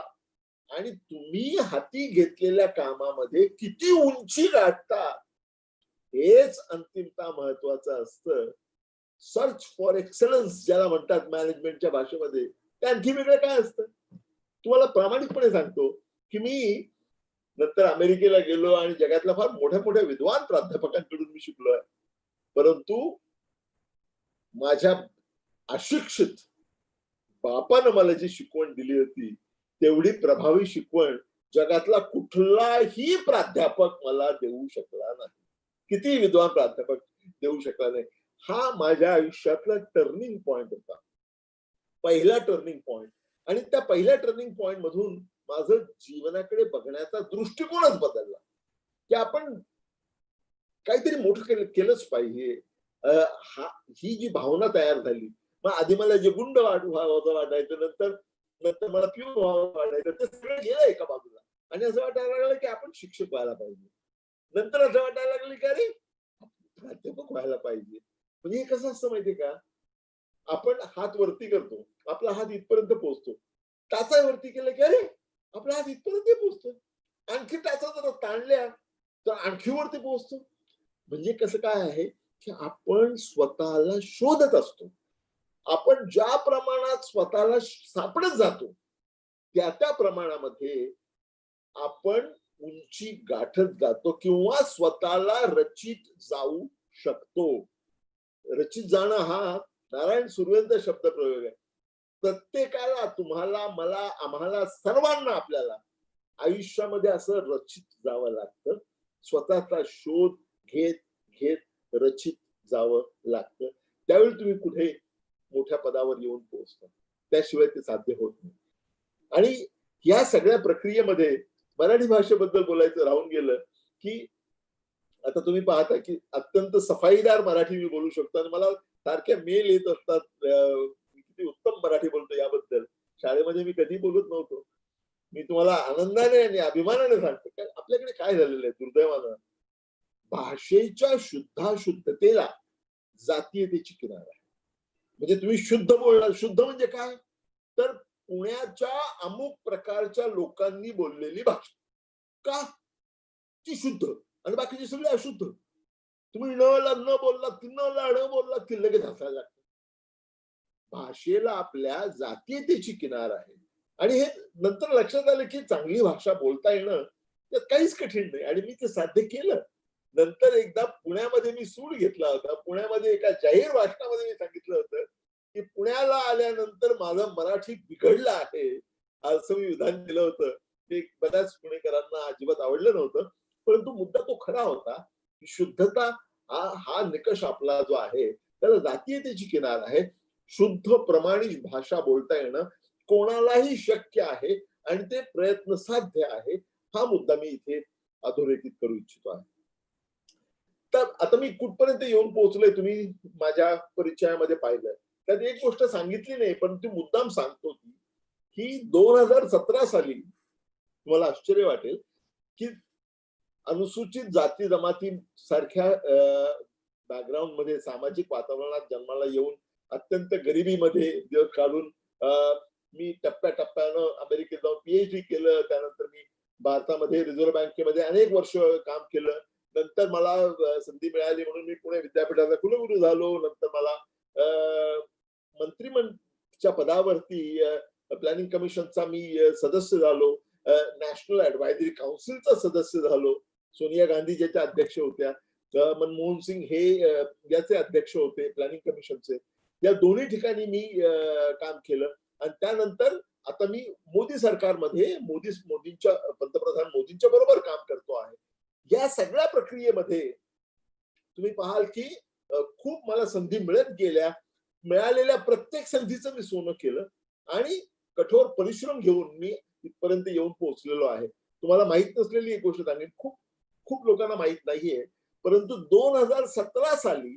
B: आणि तुम्ही हाती घेतलेल्या कामामध्ये किती उंची गाठता हेच अंतिमता महत्वाचं असतं. सर्च फॉर एक्सलन्स ज्याला म्हणतात मॅनेजमेंटच्या भाषेमध्ये, ते आणखी वेगळं काय असतं. तुम्हाला प्रामाणिकपणे सांगतो की मी नंतर अमेरिकेला गेलो आणि जगातल्या फार मोठ्या मोठ्या विद्वान प्राध्यापकांकडून मी शिकलोय, परंतु माझ्या अशिक्षित बापानं मला जी शिकवण दिली होती तेवढी प्रभावी शिकवण जगातला कुठलाही प्राध्यापक मला देऊ शकला नाही, किती विद्वान प्राध्यापक देऊ शकला नाही. हा माझ्या आयुष्यातला टर्निंग पॉइंट होता, पहिला टर्निंग पॉइंट. आणि त्या पहिल्या टर्निंग पॉइंट मधून माझं जीवनाकडे बघण्याचा दृष्टिकोनच बदलला की आपण काहीतरी मोठं केलंच पाहिजे. ही जी भावना तयार झाली, मग आधी मला जे गुंड व्हावं वाटायचं, नंतर मला पिऊन व्हावं वाटायचं, ते सगळं गेलं एका बाजूला. आणि असं वाटायला लागलं की आपण शिक्षक व्हायला पाहिजे. नंतर असं वाटायला लागलं की अरे प्राध्यापक व्हायला पाहिजे. म्हणजे हे कसं असतं माहितीये का, आपण हात वरती करतो, आपला हात इथपर्यंत पोहोचतो, टाचा वरती केलं की अरे आपला हात इथपर्यंत पोहोचतो, आणखी टाचा जर ताणल्या तर आणखी वरती पोहोचतो. म्हणजे कसं काय आहे की आपण स्वतःला शोधत असतो. आपण ज्या प्रमाणात स्वतःला सापडत जातो त्या प्रमाणामध्ये आपण उंची गाठत जातो किंवा स्वतःला रचित जाऊ शकतो. रचित जाणं हा नारायण सुर्वेंचा शब्द प्रयोग आहे. प्रत्येकाला, तुम्हाला, मला, आम्हाला, सर्वांना, आपल्याला आयुष्यामध्ये असं रचित जावं लागतं, स्वतःचा शोध घेत घेत रचित जावं लागतं. त्यावेळी तुम्ही कुठे मोठ्या पदावर येऊन पोहोचता, त्याशिवाय ते साध्य होत नाही. आणि या सगळ्या प्रक्रियेमध्ये मराठी भाषेबद्दल बोलायचं राहून गेलं की आता तुम्ही पाहता की अत्यंत सफाईदार मराठी मी बोलू शकतो आणि मला सारख्या मेल येत असतात मी किती उत्तम मराठी बोलतो याबद्दल. शाळेमध्ये मी कधी बोलत नव्हतो. मी तुम्हाला आनंदाने आणि अभिमानाने सांगतो कारण आपल्याकडे काय झालेलं आहे दुर्दैवानं, भाषेच्या शुद्धाशुद्धतेला जातीयतेची किनार आहे. म्हणजे तुम्ही शुद्ध बोलणार, शुद्ध म्हणजे काय, तर पुण्याच्या अमुक प्रकारच्या लोकांनी बोललेली भाषा. का ती शुद्ध आणि बाकीची सगळी अशुद्ध. तुम्ही न ला न बोललात की न ला ण बोललात की लगेच हसायला लागतं. भाषेला आपल्या जातीयतेची किनार आहे आणि हे नंतर लक्षात आलं की चांगली भाषा बोलता येणं त्यात काहीच कठीण नाही आणि मी ते साध्य केलं. नंतर एकदा पुण्यामध्ये मी सूड घेतला होता. पुण्यामध्ये एका जाहीर भाषणामध्ये मी सांगितलं होतं की पुण्याला आल्यानंतर माझं मराठी बिघडलं आहे असं मी विधान केलं होतं. ते बऱ्याच पुणेकरांना अजिबात आवडलं नव्हतं, परंतु मुद्दा तो खरा होता की शुद्धता हा निकष आपला जो आहे त्याला जातीयतेची किनार आहे. शुद्ध प्रमाणित भाषा बोलता येणं कोणालाही शक्य आहे आणि ते प्रयत्न साध्य आहे. हा मुद्दा मी इथे अधोरेखित करू इच्छितो आहे. तर आता मी कुठपर्यंत येऊन पोहोचलोय तुम्ही माझ्या परिचयामध्ये पाहिलं. त्यात एक गोष्ट सांगितली नाही पण ती मुद्दाम सांगतो की 2017 साली तुम्हाला आश्चर्य वाटेल की अनुसूचित जाती जमाती सारख्या बॅकग्राऊंड मध्ये सामाजिक वातावरणात जन्माला येऊन अत्यंत गरिबीमध्ये दिवस काढून मी टप्प्याटप्प्यानं अमेरिकेत जाऊन पीएचडी केलं. त्यानंतर मी भारतामध्ये रिझर्व्ह बँकेमध्ये अनेक वर्ष काम केलं. नंतर मला संधी मिळाली म्हणून मी पुणे विद्यापीठाचा कुलगुरू झालो. नंतर मला मंत्रिमंडळाच्या पदावरती प्लॅनिंग कमिशनचा मी सदस्य झालो. नॅशनल ऍडवायझरी काउन्सिलचा सदस्य झालो. सोनिया गांधी ज्याच्या अध्यक्ष होत्या, मनमोहन सिंग हे याचे अध्यक्ष होते प्लॅनिंग कमिशनचे. या दोन्ही ठिकाणी मी काम केलं आणि त्यानंतर आता मी मोदी सरकारमध्ये मोदींच्या पंतप्रधान मोदींच्या बरोबर काम करतो आहे. या सगळ्या प्रक्रियेमध्ये तुम्ही पाहाल की खूप मला संधी मिळत गेल्या. मिळालेल्या प्रत्येक संधीचं मी सोनं केलं आणि कठोर परिश्रम घेऊन मी इथपर्यंत येऊन पोहोचलेलो आहे. तुम्हाला माहित नसलेली एक गोष्ट सांगेन, खूप खूप लोकांना माहित नाहीये, परंतु 2017 साली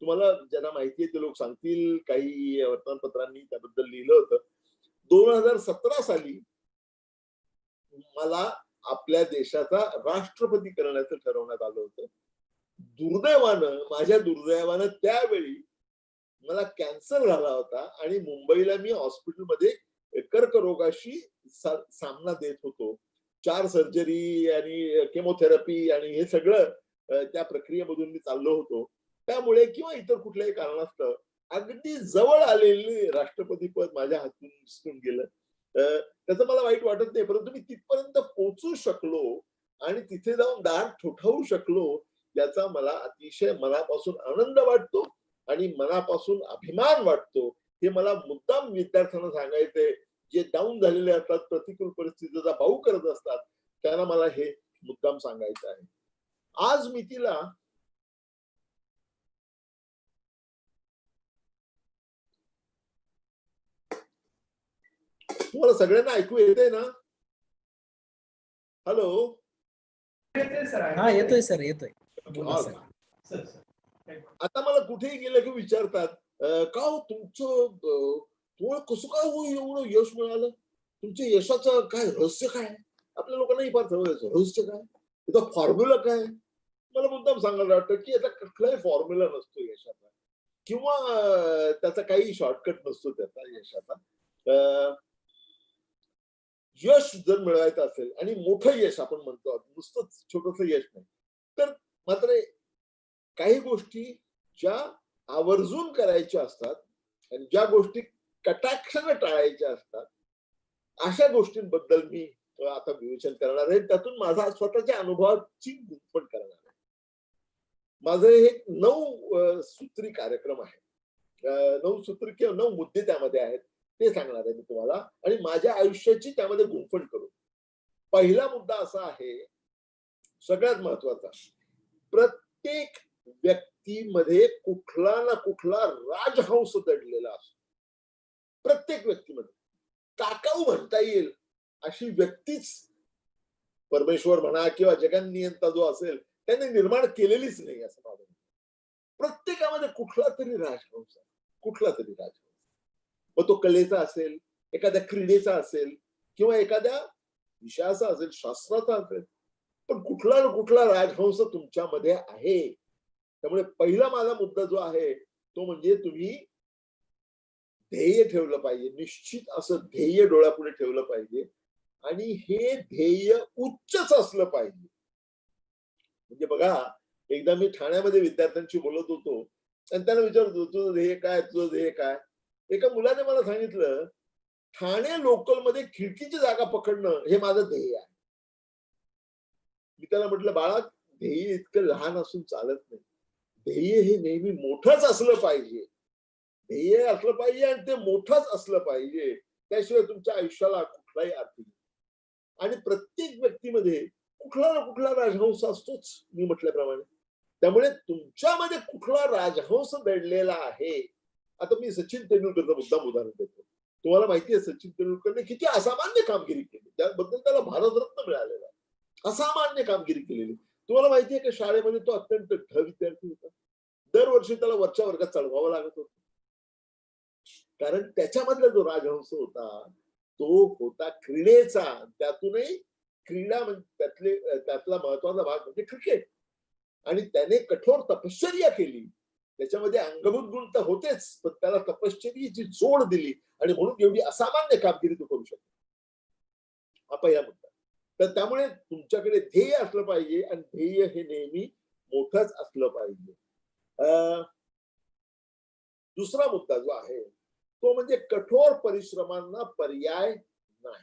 B: तुम्हाला ज्यांना माहिती आहे ते लोक सांगतील, काही वर्तमानपत्रांनी त्याबद्दल लिहिलं होतं. 2017 साली मला आपल्या देशाचा राष्ट्रपती करण्याचं ठरवण्यात आलं होतं. दुर्दैवानं माझ्या दुर्दैवानं त्यावेळी मला कॅन्सर झाला होता आणि मुंबईला मी हॉस्पिटलमध्ये कर्करोगाशी सामना देत होतो. 4 सर्जरी आणि केमोथेरपी आणि हे सगळं त्या प्रक्रियेमधून मी चाललो होतो. त्यामुळे किंवा इतर कुठल्याही कारणास्तव अगदी जवळ आलेले राष्ट्रपती पद माझ्या हातून निसटून गेलं. त्याचं मला वाईट वाटत नाही, परंतु मी तिथपर्यंत पोहोचू शकलो आणि तिथे जाऊन दार ठोठावू शकलो याचा मला अतिशय मनापासून आनंद वाटतो आणि मनापासून अभिमान वाटतो. हे मला मुद्दाम विद्यार्थ्यांना सांगायचंय जे डाऊन झालेले असतात, प्रतिकूल परिस्थितीचा भाऊ करत असतात, त्यांना मला हे मुद्दाम सांगायचं आहे. आज मी तिला तुम्हाला सगळ्यांना ऐकू येते ना? हॅलो.
D: हा येतोय सर येतोय.
B: आता मला कुठेही गेलं की विचारतात का हो तुमचं तुम्हाला कसं काय हो एवढं यश मिळालं, तुमच्या यशाचं काय रहस्य काय? आपल्या लोकांनाही फार रहस्य काय, त्याचा फॉर्म्युला काय? मला मुद्दाम सांगायला वाटतं की याचा कुठलाही फॉर्म्युला नसतो यशाचा किंवा त्याचा काही शॉर्टकट नसतो त्याचा यशाचा. यश जर मिळवायचं असेल आणि मोठं यश आपण म्हणतो, नुसतं छोटस यश नाही, तर मात्र काही गोष्टी ज्या आवर्जून करायच्या असतात आणि ज्या गोष्टी कटाक्षाने टाळायच्या असतात, अशा गोष्टींबद्दल मी आता विवेचन करणार आहे. त्यातून माझा स्वतःच्या अनुभवाची गुंफण करणार आहे. माझं हे 9 सूत्री कार्यक्रम आहे. 9 सूत्र किंवा 9 मुद्दे त्यामध्ये आहेत, ते सांगणार आहे मी तुम्हाला आणि माझ्या आयुष्याची त्यामध्ये गुंफण करू. पहिला मुद्दा असा आहे, सगळ्यात महत्वाचा, प्रत्येक व्यक्तीमध्ये कुठला ना कुठला राजहंस दडलेला असतो. प्रत्येक व्यक्तीमध्ये टाकाऊ म्हणता येईल अशी व्यक्तीच परमेश्वर म्हणा किंवा जगन्नियंता जो असेल त्याने निर्माण केलेलीच नाही असं माझं. प्रत्येकामध्ये कुठला तरी राजहंस आहे, कुठला तरी राजहंस. मग तो कलेचा असेल, एखाद्या क्रीडेचा असेल किंवा एखाद्या विषयाचा असेल, शास्त्राचा असेल, पण कुठला ना कुठला राजहंस तुमच्यामध्ये आहे. त्यामुळे पहिला माझा मुद्दा जो आहे तो म्हणजे तुम्ही ध्येय ठेवलं पाहिजे, निश्चित असं ध्येय डोळ्यापुढे ठेवलं पाहिजे आणि हे ध्येय उच्चच असलं पाहिजे. म्हणजे बघा, एकदा मी ठाण्यामध्ये विद्यार्थ्यांशी बोलत होतो आणि त्यांना विचारत होतो, तुझं ध्येय काय, तुझं ध्येय काय. एका मुलाने मला सांगितलं, ठाणे लोकल मध्ये खिडकीची जागा पकडणं हे माझं ध्येय आहे. मी त्याला म्हटलं, बाळा, ध्येय इतकं लहान असून चालत नाही. ध्येय हे नेहमी मोठंच असलं पाहिजे. ध्येय असलं पाहिजे आणि ते मोठंच असलं पाहिजे, त्याशिवाय तुमच्या आयुष्याला कुठलाही अर्थ नाही. आणि प्रत्येक व्यक्तीमध्ये कुठला ना कुठला राजहंस असतोच, मी म्हटल्याप्रमाणे. त्यामुळे तुमच्यामध्ये कुठला राजहंस दडलेला आहे. आता मी सचिन तेंडुलकरचं मुद्दाम उदाहरण देतो. तुम्हाला माहिती आहे सचिन तेंडुलकरने किती असामान्य कामगिरी केली, त्याबद्दल त्याला भारतरत्न मिळालेला आहे. असामान्य कामगिरी केलेली. तुम्हाला माहिती आहे की शाळेमध्ये तो अत्यंत ढ विद्यार्थी होता. दरवर्षी त्याला वरच्या वर्गात चढवावं लागत होतं, कारण त्याच्यामधला जो राजहंस होता तो होता क्रीडेचा. त्यातूनही क्रीडा म्हणजे त्यातला महत्वाचा भाग म्हणजे क्रिकेट. आणि त्याने कठोर तपश्चर्या केली. त्याच्यामध्ये अंगभूत गुण तर होतेच, पण त्याला तपश्चर्याची जोड दिली आणि म्हणून एवढी असामान्य कामगिरी तो करू शकतो. हा पहिला मुद्दा. तर त्यामुळे तुमच्याकडे ध्येय असलं पाहिजे आणि ध्येय हे नेहमी मोठंच असलं पाहिजे. दुसरा मुद्दा जो आहे तो म्हणजे कठोर परिश्रमांना पर्याय नाही.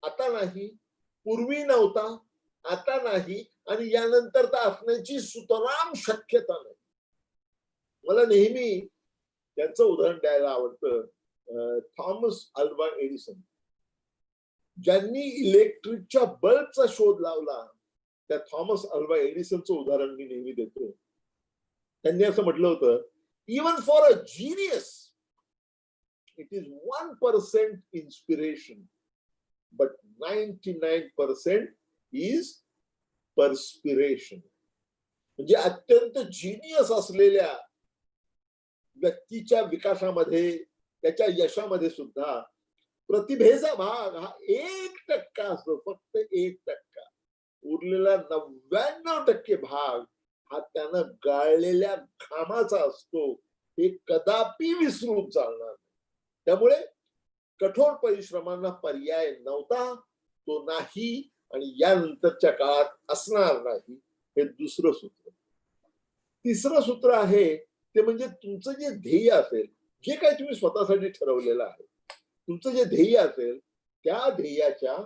B: आता नाही, पूर्वी नव्हता, आता नाही आणि यानंतर तर असण्याची सुतराम शक्यता नाही. मला नेहमी त्यांचं उदाहरण द्यायला आवडतं. थॉमस अल्वा एडिसन, ज्यांनी इलेक्ट्रिकच्या बल्बचा शोध लावला, त्या थॉमस अल्वा एडिसनचं उदाहरण मी नेहमी देतो. त्यांनी असं म्हटलं होतं, even for a genius it is 1% inspiration but 99% is perspiration. म्हणजे अत्यंत जीनियस असलेल्या व्यक्तीच्या विकासामध्ये, त्याच्या यशामध्ये सुद्धा प्रतिभेचा भाग हा 1% असतो, फक्त 1%. उरलेला 99% भाग हा त्यानं गाळलेल्या घामाचा असतो. हे कदापि विसरून चालणार. त्यामुळे कठोर परिश्रमांना पर्याय नव्हता, तो नाही आणि यानंतरच्या काळात असणार नाही. हे दुसरं सूत्र. तिसरं सूत्र आहे ते म्हणजे तुमचं जे ध्येय असेल, जे काही तुम्ही स्वतःसाठी ठरवलेलं आहे, तुमचं जे ध्येय असेल त्या ध्येयाच्या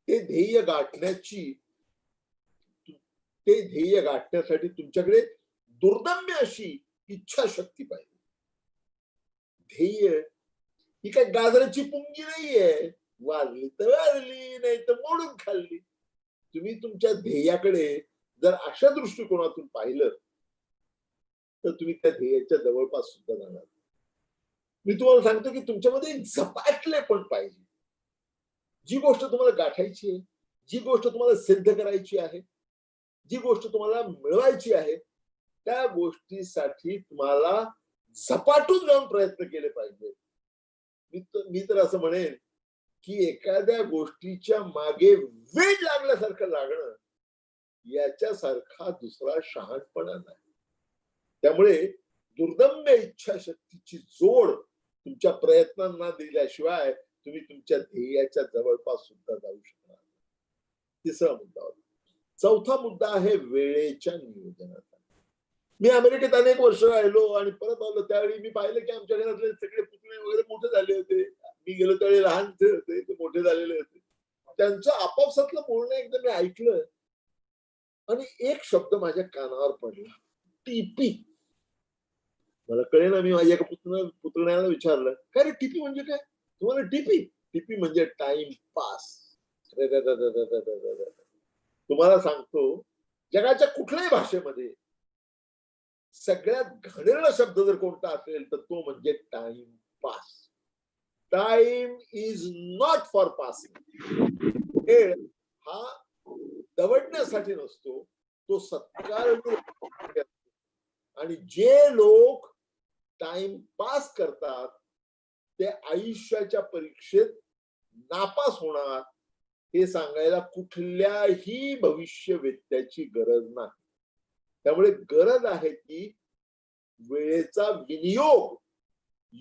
B: ते ध्येय गाठण्यासाठी तुमच्याकडे दुर्दम्य अशी इच्छाशक्ती पाहिजे. ध्येय ही काय गाजराची पुंगी नाहीये, वाजली तर वाजली, नाही तर मोडून खाल्ली. तुम्ही तुमच्या ध्येयाकडे जर अशा दृष्टिकोनातून पाहिलं तर तुम्ही त्या ध्येयाच्या जवळपास सुद्धा जाणार. मी तुम्हाला सांगतो की तुमच्यामध्ये एक झपाटले पण पाहिजे. जी गोष्ट तुम्हाला गाठायची आहे, जी गोष्ट तुम्हाला सिद्ध करायची आहे, जी गोष्ट तुम्हाला मिळवायची आहे, त्या गोष्टीसाठी तुम्हाला झपाटून जाऊन प्रयत्न केले पाहिजे. मी तर असं म्हणेन की एखाद्या गोष्टीच्या मागे वेळ लागल्यासारखं लागणं याच्यासारखा दुसरा शहाणपणा नाही. त्यामुळे दुर्दम्य इच्छाशक्तीची जोड तुमच्या प्रयत्नांना दिल्याशिवाय तुम्ही तुमच्या ध्येयाच्या जवळपास सुद्धा जाऊ शकणार. तिसरा मुद्दा होता. चौथा मुद्दा आहे वेळेच्या नियोजनाचा. मी अमेरिकेत अनेक वर्ष राहिलो आणि परत आलो, त्यावेळी मी पाहिलं की आमच्या घरातले सगळे पुतणे वगैरे मोठे झाले होते. मी गेलो त्यावेळी लहान होते, ते मोठे झालेले होते. त्यांचं आपापसातलं बोलणं एकदा मी ऐकलं आणि एक शब्द माझ्या कानावर पडला, टीपी. मला कळेल मी माझ्या एका पुतण्याला विचारलं, काय रे टीपी म्हणजे काय? तुम्हाला टीपी? टीपी म्हणजे टाइम पास. तुम्हाला सांगतो, जगाच्या कुठल्याही भाषेमध्ये सगळ्यात घाणेरडा शब्द जर कोणता असेल तर तो म्हणजे time pass. Time is not for passing. वेळ हा दवडण्यासाठी नसतो, तो सत्कार. आणि जे लोक टाइम पास करतात ते आयुष्याच्या परीक्षेत नापास होणार, हे सांगायला कुठल्याही भविष्यवेत्त्याची गरज नाही. त्यामुळे गरज आहे की वेळेचा विनियोग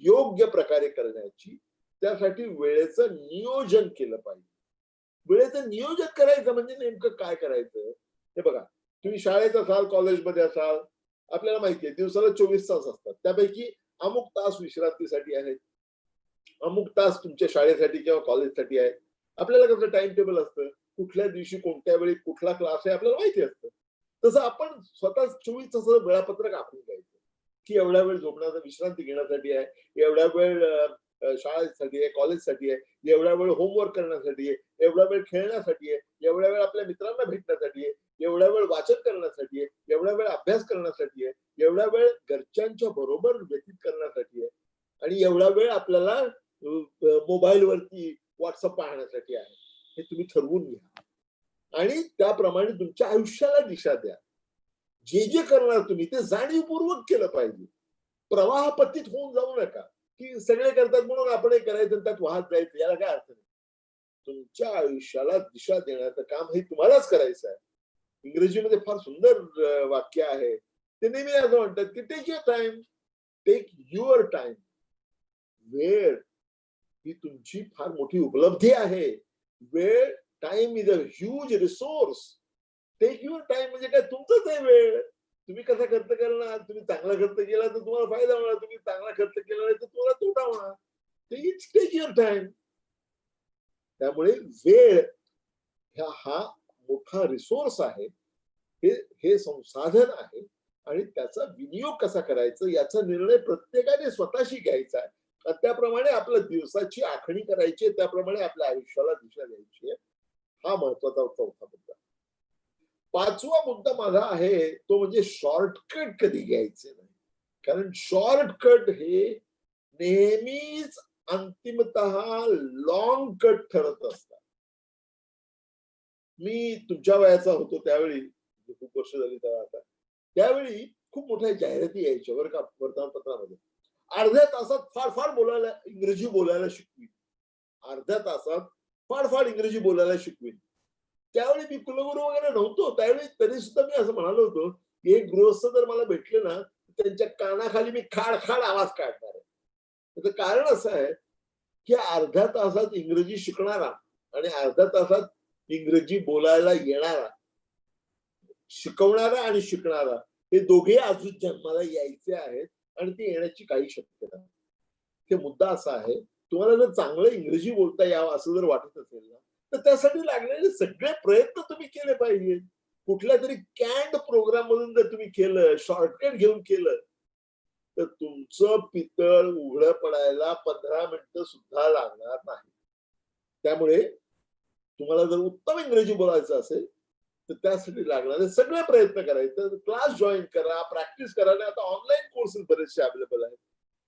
B: योग्य प्रकारे करण्याची. त्यासाठी वेळेचं नियोजन केलं पाहिजे. वेळेचं नियोजन करायचं म्हणजे नेमकं काय करायचं? हे बघा, तुम्ही शाळेत असाल, कॉलेजमध्ये असाल, आपल्याला माहिती आहे दिवसाला 24 तास असतात. त्यापैकी अमुक तास विश्रांतीसाठी आहेत, अमुक तास तुमच्या शाळेसाठी किंवा कॉलेजसाठी आहे. आपल्याला कसं टाइम टेबल असतं, कुठल्या दिवशी कोणत्या वेळी कुठला क्लास आहे आपल्याला माहिती असतं. तसं आपण स्वतः 24 तासाचं वेळापत्रक आखून घ्यायचं की एवढा वेळ झोपण्याचा विश्रांती घेण्यासाठी आहे, एवढा वेळ शाळेसाठी आहे, कॉलेजसाठी आहे, एवढा वेळ होमवर्क करण्यासाठी आहे, एवढा वेळ खेळण्यासाठी आहे, एवढा वेळ आपल्या मित्रांना भेटण्यासाठी आहे, एवढा वेळ वाचन करण्यासाठी आहे, एवढा वेळ अभ्यास करण्यासाठी आहे, एवढा वेळ घरच्यांच्या बरोबर व्यतीत करण्यासाठी आहे, आणि एवढा वेळ आपल्याला मोबाईलवरती व्हॉट्सअप पाहण्यासाठी आहे. हे तुम्ही ठरवून घ्या आणि त्याप्रमाणे तुमच्या आयुष्याला दिशा द्या. जे जे करणार तुम्ही ते जाणीवपूर्वक केलं पाहिजे. प्रवाहपत्तीत होऊन जाऊ नका की सगळे करतात म्हणून आपण करायचं त्यात वाहत जायचं, याला काय अर्थ नाही. तुमच्या आयुष्याला दिशा देण्याचं काम हे तुम्हालाच करायचं आहे. इंग्रजीमध्ये फार सुंदर वाक्य आहे, ते नेहमी असं म्हणतात की take your time, take your time. वेळ ही तुमची फार मोठी उपलब्धी आहे. वेळ, time is a huge resource. Take your time म्हणजे काय, तुमचंच आहे वेळ. तुम्ही कसा खर्च करणार? तुम्ही चांगला खर्च केला तर तुम्हाला फायदा होणार, तुम्ही चांगला खर्च केला नाही तर तुम्हाला तोटा होणार. Take your time. त्यामुळे वेळ हा मोठा रिसोर्स आहे, हे संसाधन आहे, आणि त्याचा विनियोग कसा करायचा याचा निर्णय प्रत्येकाने स्वतःशी घ्यायचा आहे. त्याप्रमाणे आपल्या दिवसाची आखणी करायची, त्याप्रमाणे आपल्या आयुष्याला दिशा द्यायची आहे. हा महत्वाचा चौथा मुद्दा. पाचवा मुद्दा माझा आहे तो म्हणजे शॉर्टकट कधी घ्यायचे नाही. कारण शॉर्टकट हे नेहमीच अंतिमतः लॉंग कट ठरत असतात. मी तुमच्या वयाचा होतो त्यावेळी, खूप वर्ष झाली तेव्हा, आता त्यावेळी खूप मोठ्या जाहिराती यायच्या बरं का वर्तमानपत्रामध्ये. अर्ध्या तासात फाड बोलायला, इंग्रजी बोलायला शिकवी, अर्ध्या तासात फाड इंग्रजी बोलायला शिकवी. त्यावेळी मी कुलगुरू वगैरे नव्हतो त्यावेळी, तरी सुद्धा मी असं म्हणालो होतो की एक गृहस्थ जर मला भेटले ना, त्यांच्या कानाखाली मी खाड आवाज काढणार आहे. त्याचं कारण असं आहे की अर्ध्या तासात इंग्रजी शिकणारा आणि अर्ध्या तासात इंग्रजी बोलायला येणारा, शिकवणारा आणि शिकणारा, हे दोघे अजून जन्माला यायचे आहेत आणि ते येण्याची काही शक्यता नाही. ते मुद्दा असा आहे, तुम्हाला जर चांगलं इंग्रजी बोलता यावं असं जर वाटत असेल ना, तर त्यासाठी लागलेले सगळे प्रयत्न तुम्ही केले पाहिजे. कुठल्या तरी कॅन्ड प्रोग्राम मधून जर तुम्ही केलं, शॉर्टकट घेऊन केलं, तर तुमचं पितळ उघडं पडायला 15 मिनिटं सुद्धा लागणार नाही. त्यामुळे तुम्हाला जर उत्तम इंग्रजी बोलायचं असेल तर त्यासाठी लागणारे सगळे प्रयत्न करायचे. क्लास जॉईन करा, प्रॅक्टिस करा. आता ऑनलाईन कोर्सेस बरेचसे अवेलेबल आहेत,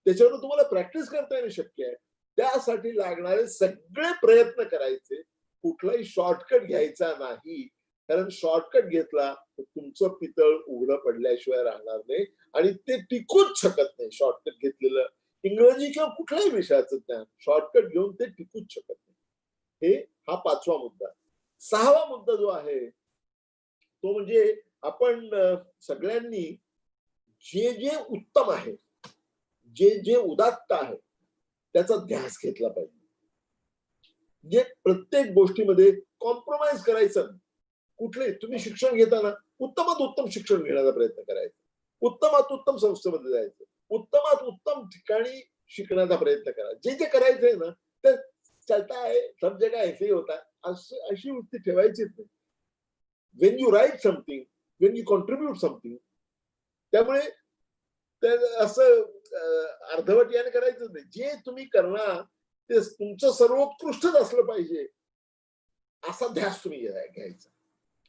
B: त्याच्यावर तुम्हाला प्रॅक्टिस करता येणं शक्य आहे. त्यासाठी लागणारे सगळे प्रयत्न करायचे. कुठलाही शॉर्टकट घ्यायचा नाही, कारण शॉर्टकट घेतला तर तुमचं पितळ उघडं पडल्याशिवाय राहणार नाही आणि ते टिकूच शकत नाही. शॉर्टकट घेतलेलं इंग्रजी किंवा कुठल्याही विषयाचं ज्ञान शॉर्टकट घेऊन ते टिकूच शकत नाही. हे हा पाचवा मुद्दा. सहावा मुद्दा जो आहे तो म्हणजे आपण सगळ्यांनी जे जे उत्तम आहे, जे जे उदात्त आहे त्याचा ध्यास घेतला पाहिजे. जे प्रत्येक गोष्टीमध्ये कॉम्प्रोमाइज करायचं. कुठले तुम्ही शिक्षण घेताना उत्तमात उत्तम शिक्षण घेण्याचा प्रयत्न करायचा, उत्तमात उत्तम संस्थेमध्ये जायचं, उत्तमात उत्तम ठिकाणी शिकण्याचा प्रयत्न करा. जे जे करायचंय ना ते चलता है, सब जगह ऐसे ही होता है, अशी वृत्ती ठेवायचीच नाही. when you write something, when you contribute something, त्यामुळे तर असं अर्धवट याने करायचं नाही. जे तुम्ही करणार ते तुमचं सर्वोत्कृष्टच असलं पाहिजे असा ध्यास तुम्ही घ्यायचा.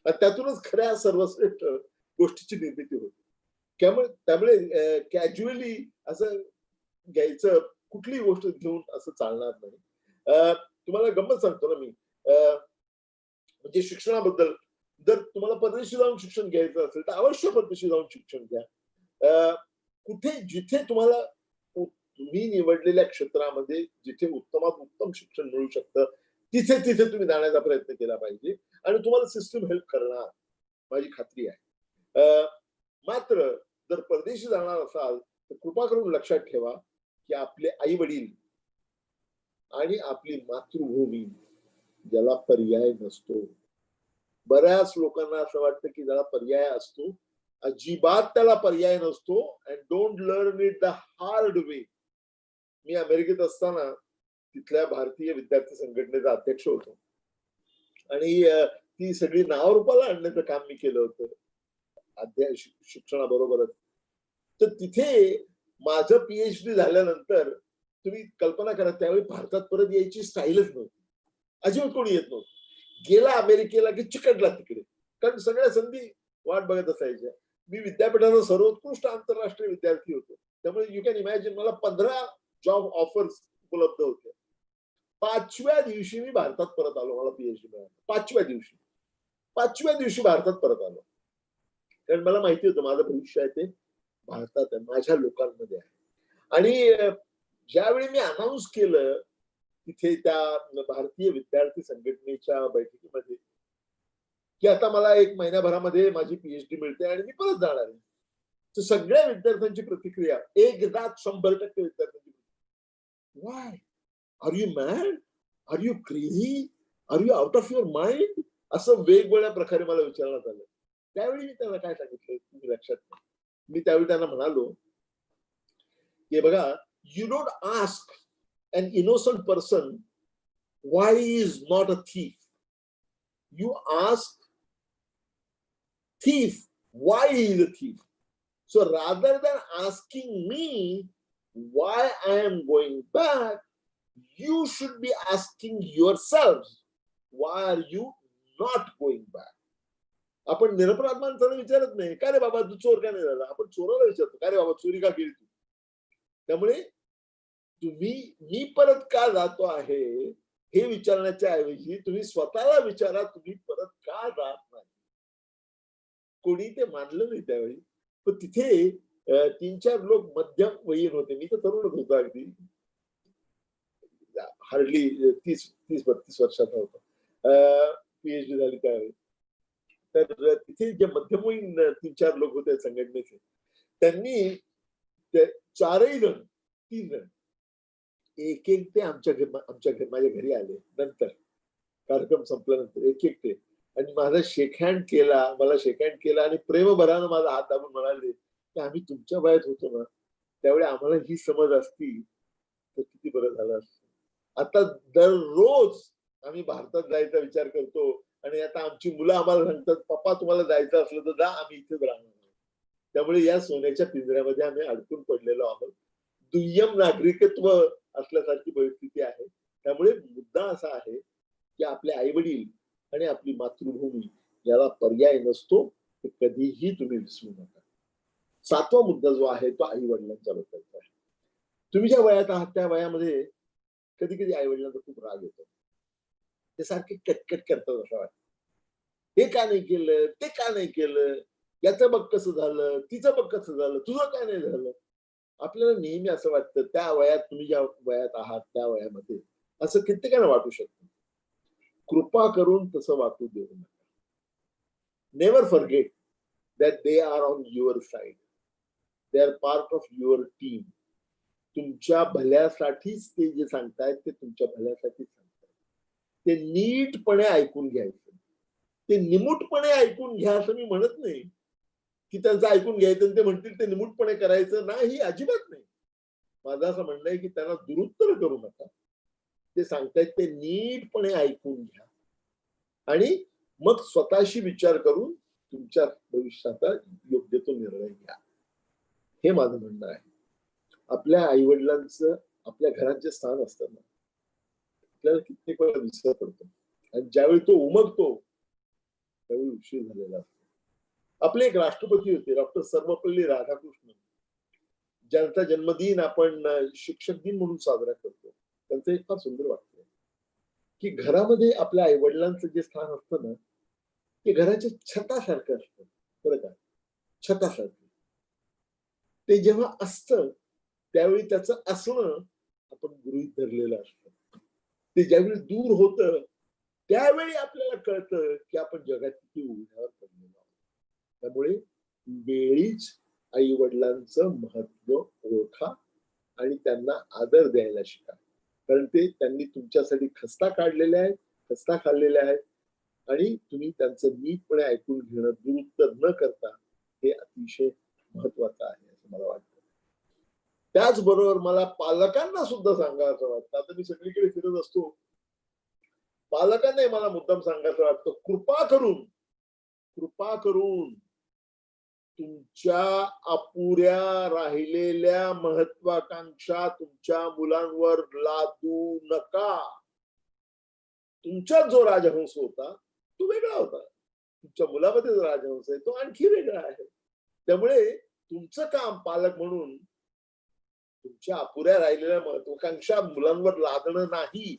B: आणि त्यातूनच खऱ्या सर्वश्रेष्ठ गोष्टीची निर्मिती होते. त्यामुळे कॅज्युअली असं घ्यायचं, कुठलीही गोष्ट घेऊन असं चालणार नाही. तुम्हाला गंमत सांगतो ना मी, म्हणजे शिक्षणाबद्दल, जर तुम्हाला परदेशी जाऊन शिक्षण घ्यायचं असेल तर अवश्य परदेशी जाऊन शिक्षण घ्या. कुठे जिथे तुम्हाला तुम्ही निवडलेल्या क्षेत्रामध्ये जिथे उत्तमात उत्तम शिक्षण मिळू शकतं तिथे तिथे तुम्ही जाण्याचा प्रयत्न केला पाहिजे आणि तुम्हाला सिस्टम हेल्प करणार, माझी खात्री आहे. मात्र जर परदेशी जाणार असाल तर कृपा करून लक्षात ठेवा की आपले आई वडील आणि आपली मातृभूमी ज्याला पर्याय नसतो. बऱ्याच लोकांना असं वाटतं की ज्याला पर्याय असतो, अजिबात त्याला पर्याय नसतो. And don't learn it the hard way. मी अमेरिकेत असताना तिथल्या भारतीय विद्यार्थी संघटनेचा अध्यक्ष होतो आणि ती सगळी नावारूपाला आणण्याचं काम मी केलं होतं शिक्षणाबरोबरच. तर तिथे माझं पीएचडी झाल्यानंतर तुम्ही कल्पना करा, त्यावेळी भारतात परत यायची स्टाईलच नव्हती. अजिबात कोणी येत नव्हतं. गेला अमेरिकेला की चिकटला तिकडे, कारण सगळ्या संधी वाट बघत असायच्या. मी विद्यापीठाचा सर्वोत्कृष्ट आंतरराष्ट्रीय विद्यार्थी होतो, त्यामुळे यू कॅन इमॅजिन मला 15 जॉब ऑफर्स उपलब्ध होते. 5व्या दिवशी मी भारतात परत आलो. मला पीएचडी मिळालं 5व्या दिवशी भारतात परत आलो. कारण मला माहिती होतं माझं भविष्य आहे ते भारतात आहे, माझ्या लोकांमध्ये आहे. आणि ज्यावेळी मी अनाऊन्स केलं तिथे त्या भारतीय विद्यार्थी संघटनेच्या बैठकीमध्ये की आता मला 1 महिन्याभरामध्ये माझी पीएचडी मिळते आणि मी परत जाणार आहे, तर सगळ्या विद्यार्थ्यांची प्रतिक्रिया 100% विद्यार्थ्यांची, why are you mad, are you crazy, are you out of your mind, असं वेगवेगळ्या प्रकारे मला विचारण्यात आलं. त्यावेळी मी त्यांना काय सांगितलं तुम्ही लक्षात घ्या. मी त्यावेळी त्यांना म्हणालो की बघा, you don't ask an innocent person why he is not a thief. You ask thief why he is a thief. So rather than asking me why I am going back, you should be asking yourselves why are you not going back. आपण निरपराध माणसाला विचारत नाही, का रे बाबा तू चोर का नाही झाला. आपण चोराला विचारतो, का रे बाबा चोरी का केली तू. त्यामुळे मी परत का जातो आहे हे विचारण्याच्या ऐवजी तुम्ही स्वतःला विचारा, तुम्ही परत का जात नाही. कोणी ते मानलं नाही त्यावेळी, पण तिथे 3-4 लोक मध्यम वयीन होते. मी तर तरुणच होतो, अगदी हार्डली 30-32 वर्षाचा होतो. पीएचडी झाली त्यावेळी. तर तिथे जे मध्यमवयीन 3-4 लोक होते संघटनेचे, त्यांनी 3 जण एक ते माझ्या घरी आले. नंतर कार्यक्रम संपल्यानंतर एक आणि माझा शेक हँड केला, आणि प्रेमभरानं माझा हात दाबून म्हणाले की आम्ही तुमच्या वयात होतो ना त्यावेळी आम्हाला ही समज असती तर किती बरं झालं असतं. आता दररोज आम्ही भारतात जायचा विचार करतो आणि आता आमची मुलं आम्हाला सांगतात पप्पा तुम्हाला जायचं असलं तर जा, आम्ही इथेच राहणार. त्यामुळे या सोन्याच्या पिंजऱ्यामध्ये आम्ही अडकून पडलेलो आहोत. दुय्यम नागरिकत्व असल्यासारखी परिस्थिती आहे. त्यामुळे मुद्दा असा आहे की आपले आई वडील आणि आपली मातृभूमी याला पर्याय नसतो, ते कधीही तुम्ही विसरू नका. 7वा मुद्दा जो आहे तो आई वडिलांच्या बद्दलचा आहे. तुम्ही ज्या वयात आहात त्या वयामध्ये कधी कधी आई वडिलांचा खूप राग येतो. ते सारखे कटकट करतात असं वाटतं. हे का नाही केलं, ते का नाही केलं, याचं बघ कसं झालं, तिचं बघ कसं झालं, तुझं का नाही झालं. आपल्याला नेहमी असं वाटतं त्या वयात, तुम्ही ज्या वयात आहात त्या वयामध्ये असं कित्येकांना वाटू शकतं. कृपा करून तसं वाटू देऊ नका. Never forget that they are on your side, they are part of your team. तुमच्या भल्यासाठीच ते जे सांगतायत ते तुमच्या भल्यासाठीच सांगतायत. ते नीटपणे ऐकून घ्यायचं. ते निमूटपणे ऐकून घ्या असं मी म्हणत नाही की त्यांचं ऐकून घ्यायचं आणि ते म्हणतील ते निमूटपणे करायचं नाही, अजिबात नाही. माझं असं म्हणणं आहे की त्यांना दुरुत्तर करू नका. ते सांगतायत ते नीटपणे ऐकून घ्या आणि मग स्वतःशी विचार करून तुमच्या भविष्याचा योग्य तो निर्णय घ्या. हे माझं म्हणणं आहे. आपल्या आई वडिलांचं आपल्या घरात जे स्थान असतं ना, आपल्याला कित्येक वेळा विसर पडतो आणि ज्यावेळी तो उमगतो त्यावेळी उशीर झालेला असतो. आपले एक राष्ट्रपती होते डॉक्टर सर्वपल्ली राधाकृष्णन, ज्यांचा जन्मदिन आपण शिक्षक दिन म्हणून साजरा करतो. त्यांचं एक फार सुंदर वाक्य आहे की घरामध्ये आपल्या आई वडिलांचं जे स्थान असतं ना, ते घराच्या छतासारखं असतं. बरं का, छतासारखं. ते जेव्हा असतं त्यावेळी त्याचं असणं आपण गृहीत धरलेलं असतं. ते ज्यावेळी दूर होतं त्यावेळी आपल्याला कळतं की आपण जगात किती उघड्यावर पडलेलो आहोत. त्यामुळे वेळीच आई वडिलांचं महत्व ओळखा आणि त्यांना आदर द्यायला शिका. कारण ते त्यांनी तुमच्यासाठी खस्ता काढलेले आहेत, खस्ता खाल्लेले आहेत आणि तुम्ही त्यांचं नीटपणे ऐकून घेणं, दुरुत्तर न करता हे अतिशय महत्वाचं आहे असं मला वाटतं. त्याचबरोबर मला पालकांना सुद्धा सांगायचं वाटतं. आता मी सगळीकडे फिरत असतो, पालकांनाही मला मुद्दाम सांगायचं वाटतं, कृपा करून तुमच्या अपुऱ्या राहिलेल्या महत्वाकांक्षा तुमच्या मुलांवर लादू नका. तुमच्यात जो राजहंस होता तो वेगळा होता, तुमच्या मुलामध्ये जो राजहंस आहे तो आणखी वेगळा आहे. त्यामुळे तुमचं काम पालक म्हणून तुमच्या अपुऱ्या राहिलेल्या महत्वाकांक्षा मुलांवर लादणं नाही.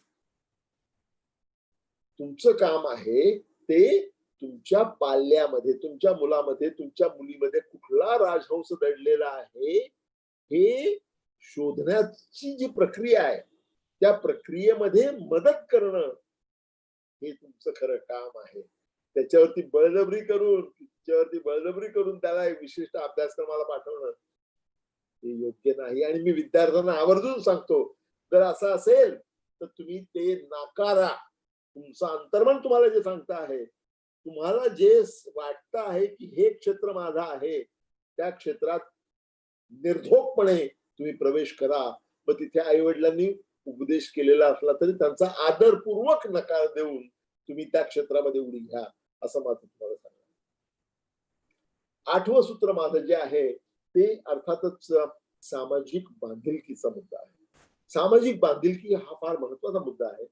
B: तुमचं काम आहे ते तुमच्या पाल्यामध्ये, तुमच्या मुलामध्ये, तुमच्या मुलीमध्ये कुठला राजहंस दडलेला आहे हे शोधण्याची जी प्रक्रिया आहे त्या प्रक्रियेमध्ये मदत करणं हे तुमचं खरं काम आहे. त्याच्यावरती बळजबरी करून त्याला एक विशिष्ट अभ्यासक्रमाला पाठवणं हे योग्य नाही. आणि मी विद्यार्थ्यांना आवर्जून सांगतो, जर असं असेल तर तुम्ही ते नाकारा. तुमचं अंतर्मन तुम्हाला जे सांगतं आहे, तुम्हाला जे वाटतं आहे की हे क्षेत्र माझं आहे, त्या क्षेत्रात निर्धोकपणे तुम्ही प्रवेश करा. मग तिथे आई वडिलांनी उपदेश केलेला असला तरी त्यांचा आदरपूर्वक नकार देऊन तुम्ही त्या क्षेत्रामध्ये उडी घ्या असं माझं तुम्हाला सांगणं. 8वं सूत्र माझं जे आहे ते अर्थातच सामाजिक बांधिलकीचा मुद्दा आहे. सामाजिक बांधिलकी हा फार महत्वाचा मुद्दा आहे.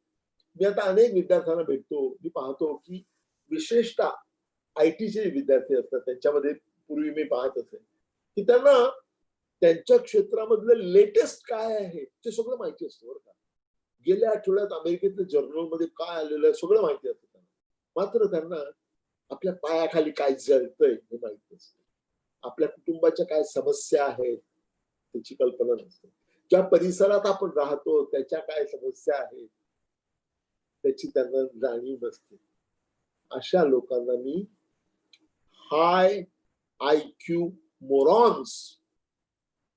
B: मी आता अनेक विद्यार्थ्यांना भेटतो, मी पाहतो की विशेषतः आयटीचे विद्यार्थी असतात त्यांच्यामध्ये पूर्वी मी पाहत असे की त्यांना त्यांच्या क्षेत्रामधलं लेटेस्ट काय आहे ते सगळं माहिती असतं. बरं का, गेल्या आठवड्यात अमेरिकेतल्या जर्नलमध्ये काय आलेलं आहे सगळं माहिती असतं त्यांना. मात्र त्यांना आपल्या पायाखाली काय जळतंय हे माहिती असतं. आपल्या कुटुंबाच्या काय समस्या आहेत त्याची कल्पना नसते. ज्या परिसरात आपण राहतो त्याच्या काय समस्या आहेत त्याची त्यांना जाणीव नसते. अशा लोकांना मी हाय IQ मोरॉन्स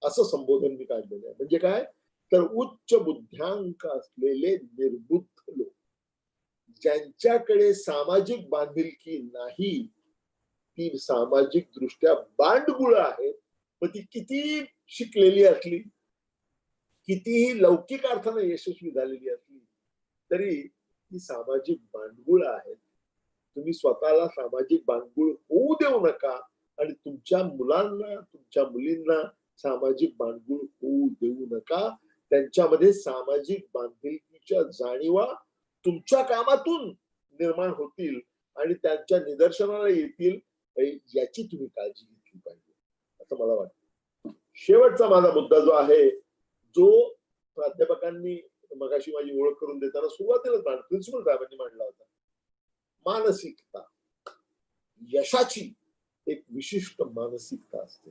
B: असं संबोधन मी काढलेलं आहे. म्हणजे काय तर उच्च बुद्ध्यांक असलेले निर्बुद्ध लोक, ज्यांच्याकडे सामाजिक बांधिलकी नाही, ती सामाजिक दृष्ट्या बांडगुळ आहेत. मग ती किती शिकलेली असली, कितीही लौकिक अर्थाने यशस्वी झालेली असली तरी ती सामाजिक बांडगुळ आहेत. तुम्ही स्वतःला सामाजिक बांडगुळ होऊ देऊ नका आणि तुमच्या मुलांना, तुमच्या मुलींना सामाजिक बांडगुळ होऊ देऊ नका. त्यांच्यामध्ये सामाजिक बांधिलकीच्या जाणीवा तुमच्या कामातून निर्माण होतील आणि त्यांच्या निदर्शनाला येतील याची तुम्ही काळजी घेतली पाहिजे असं मला वाटतं. शेवटचा माझा मुद्दा जो आहे, जो प्राध्यापकांनी मगाशी माझी ओळख करून देताना सुरुवातीलाच प्रिन्सिपल साहेबांनी मांडला होता, मानसिकता. यशाची एक विशिष्ट मानसिकता असते.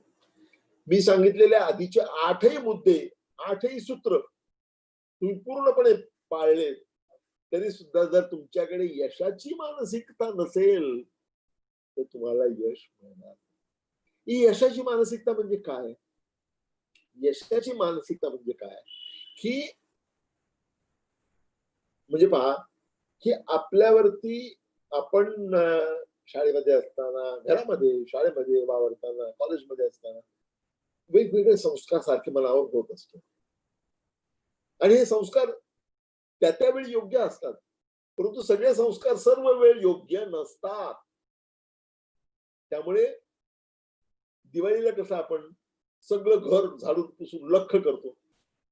B: मी सांगितलेले आधीचे 8ही मुद्दे, 8ही सूत्र तुम्ही पूर्णपणे पाळले तरी सुद्धा जर तुमच्याकडे यशाची मानसिकता नसेल तर तुम्हाला यश मिळणार. ही यशाची मानसिकता म्हणजे काय? यशाची मानसिकता म्हणजे काय की म्हणजे पहा की आपल्यावरती आपण शाळेमध्ये असताना, घरामध्ये, शाळेमध्ये वावरताना, कॉलेजमध्ये असताना वेगवेगळे संस्कार सारखे मनावर होत असतात आणि हे संस्कार त्या त्यावेळी योग्य असतात, परंतु सगळे संस्कार सर्व वेळ योग्य नसतात. त्यामुळे दिवाळीला कसं आपण सगळं घर झाडून पुसून लख्ख करतो,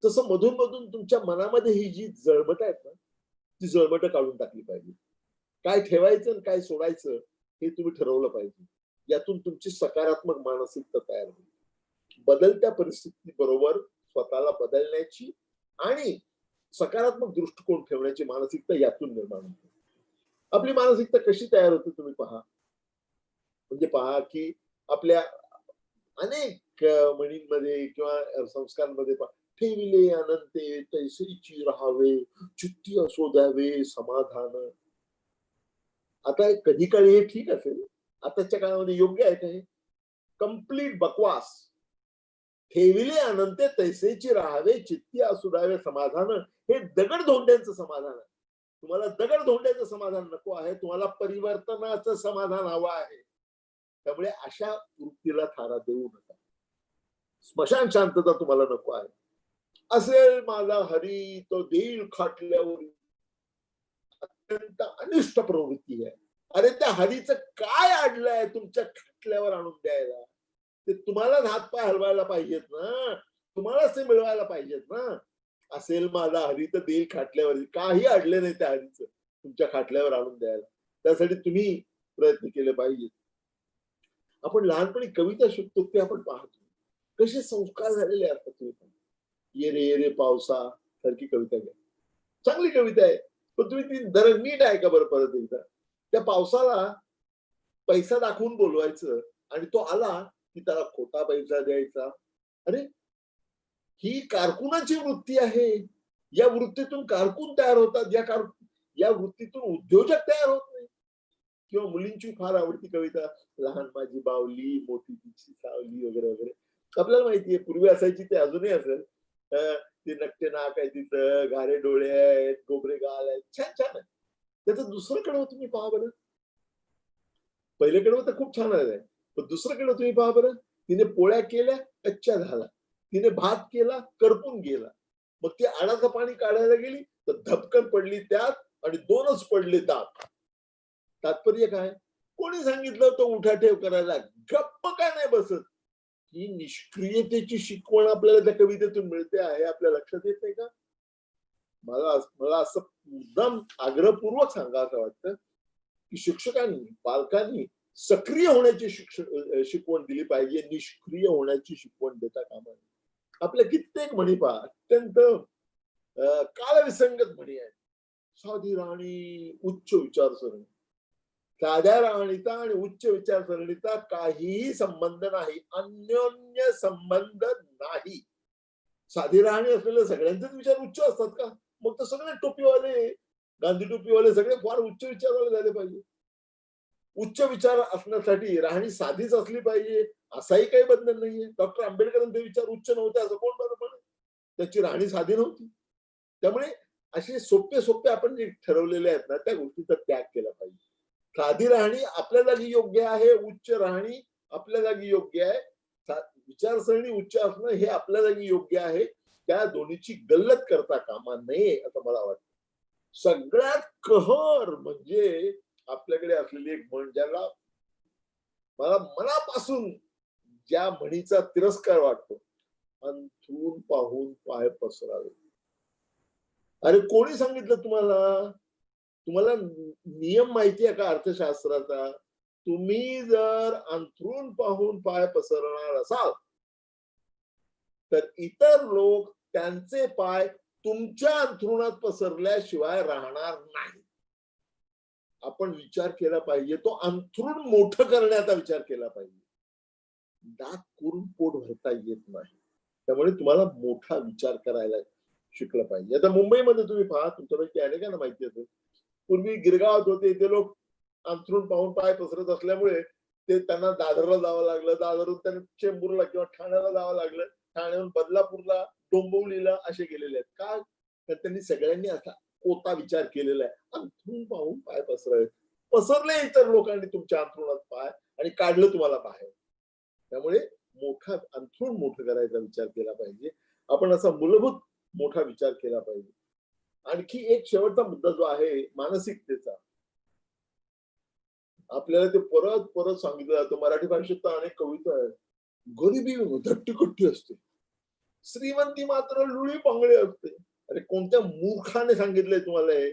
B: तसं मधून मधून तुमच्या मनामध्ये ही जी जळमट आहेत ना, ती जळमट काढून टाकली पाहिजे. काय ठेवायचं आणि काय सोडायचं हे तुम्ही ठरवलं पाहिजे. यातून तुमची सकारात्मक मानसिकता तयार होईल. बदलत्या परिस्थिती बरोबर स्वतःला बदलण्याची आणि सकारात्मक दृष्टिकोन ठेवण्याची मानसिकता यातून निर्माण होते. आपली मानसिकता कशी तयार होते तुम्ही पहा. म्हणजे पहा की आपल्या अनेक म्हणींमध्ये किंवा संस्कारांमध्ये पहा, ठेविले अनंते तैसेची राहावे, चित्ती असो द्यावे समाधान. आता कधी काळी हे ठीक असेल, आताच्या काळामध्ये योग्य आहे का हे? कम्प्लीट बकवास. ठेविले अनंते तैसेची राहावे, चित्ती असू द्यावे समाधान, हे दगडधोंड्यांचं समाधान आहे. तुम्हाला दगडधोंड्याचं समाधान नको आहे, तुम्हाला परिवर्तनाचं समाधान हवं आहे. त्यामुळे अशा वृत्तीला थारा देऊ नका. स्मशान शांतता तुम्हाला नको आहे. असेल माझा हरी तो देईल खाटल्यावर, अत्यंत अनिष्ट प्रवृत्ती आहे. अरे त्या हरीचं काय अडलंय तुमच्या खाटल्यावर आणून द्यायला? ते तुम्हालाच हातपाय हलवायला पाहिजेत ना, तुम्हालाच ते मिळवायला पाहिजेत ना. असेल माझा हरी तर देईल खाटल्यावर, काही अडले नाही त्या हरीचं तुमच्या खाटल्यावर आणून द्यायला. त्यासाठी तुम्ही प्रयत्न केले पाहिजे. आपण लहानपणी कविता शिकतो ते आपण पाहतो, कसे संस्कार झालेले असतात. तुम्ही ये रे ये रे पावसा सारखी कविता घ्या, चांगली कविता आहे, पण तुम्ही ती जरा नीट ऐका बरं परत एकदा. त्या पावसाला पैसा दाखवून बोलवायचं आणि तो आला की त्याला खोटा पैसा द्यायचा. अरे ही कारकुनाची वृत्ती आहे. या वृत्तीतून कारकून तयार होतात, या वृत्तीतून उद्योजक तयार होत नाही. किंवा मुलींची फार आवडती कविता, लहान माझी बावली मोठी तिची सावली वगैरे वगैरे. आपल्याला माहितीये पूर्वी असायची, ते अजूनही असेल. ते नकटे नाक आहे तिचं, घारे डोळे आहेत, गोबरे गाल आहेत, छान छान आहे. त्याचं दुसरं कडवं तुम्ही पहा बरं. पहिले कडवं तर खूप छान आहे, पण दुसरं कडवं तुम्ही पहा बरं. तिने पोळ्या केल्या, कच्च्या झाला. तिने भात केला, करपून गेला. मग ती आडाचं पाणी काढायला गेली तर धपकन पडली त्यात आणि 2च पडले दात. तात्पर्य काय? कोणी सांगितलं तो उठाठेव करायला? गप्प का नाही बसत? ही निष्क्रियतेची शिकवण आपल्याला त्या कवितेतून मिळते आहे, आपल्या लक्षात येत नाही का? मला असं मुद्दाम आग्रहपूर्वक सांगायचं वाटतं की शिक्षकांनी, पालकांनी सक्रिय होण्याची शिकवण दिली पाहिजे, निष्क्रिय होण्याची शिकवण देता कामा नये. आपल्या कित्येक म्हणी पहा, अत्यंत कालविसंगत म्हणी आहेत. साधी राणी उच्च विचारसरणी. साध्या राहणीचा आणि उच्च विचारसरणीचा काहीही संबंध नाही, अन्योन्य संबंध नाही. साधी राहणी असलेले सगळ्यांचेच विचार उच्च असतात का? मग तर सगळे टोपीवाले, गांधी टोपीवाले सगळे फार उच्च विचारवाले झाले पाहिजे. उच्च विचार असण्यासाठी राहणी साधीच असली पाहिजे असाही काही बंधन नाहीये. डॉक्टर आंबेडकरांचे विचार उच्च नव्हते असं कोण बरोबर? त्याची राहणी साधी नव्हती. त्यामुळे असे सोपे सोपे आपण जे ठरवलेले आहेत ना, त्या गोष्टीचा त्याग केला पाहिजे. साधी राहणी आपल्या जागी योग्य आहे, उच्च राहणी आपल्या जागी योग्य आहे. विचारसरणी उच्च असणं हे आपल्या जागी योग्य आहे. त्या दोन्हीची गल्लत करता कामा नये असं मला वाटतं. सगळ्यात कहर म्हणजे आपल्याकडे असलेली एक म्हण, ज्याला मला मनापासून ज्या म्हणीचा तिरस्कार वाटतो, अंथरून पाहून पाय पसरावे. अरे कोणी सांगितलं तुम्हाला? तुम्हाला नियम माहिती आहे का अर्थशास्त्राचा? तुम्ही जर अंथरून पाहून पाय पसरणार असाल तर इतर लोक त्यांचे पाय तुमच्या अंथरुणात पसरल्याशिवाय राहणार नाही. आपण विचार केला पाहिजे, तो अंथरूण मोठं करण्याचा विचार केला पाहिजे. दात करून पोट भरता येत नाही. त्यामुळे तुम्हाला मोठा विचार करायला शिकलं पाहिजे. आता मुंबईमध्ये तुम्ही पहा, तुमच्यापैकी अनेकांना माहिती असेल, पूर्वी गिरगावात होते ते लोक अंथरूण पाहून पाय पसरत असल्यामुळे ते त्यांना दादरला जावं लागलं, दादरून त्यांना चेंबूरला किंवा ठाण्याला जावं लागलं, ठाण्याहून बदलापूरला, डोंबिवलीला असे गेलेले आहेत. का? तर त्यांनी सगळ्यांनी असा कोता विचार केलेला आहे, अंथरूण पाहून पाय पसरावे. पसरले इतर लोकांनी तुमच्या अंथरुणात पाय आणि काढलं तुम्हाला बाहेर. त्यामुळे मोठा अंथरूण मोठं करायचा विचार केला पाहिजे. आपण असा मूलभूत मोठा विचार केला पाहिजे. आणखी एक शेवटचा मुद्दा जो आहे मानसिकतेचा, आपल्याला ते परत परत सांगितलं जातं. मराठी भाषेत तर अनेक कविता आहेत. गरिबी धट्टीकट्टी असते, श्रीमंती मात्र लुळी पांगळी असते. अरे कोणत्या मूर्खाने सांगितलंय तुम्हाला हे?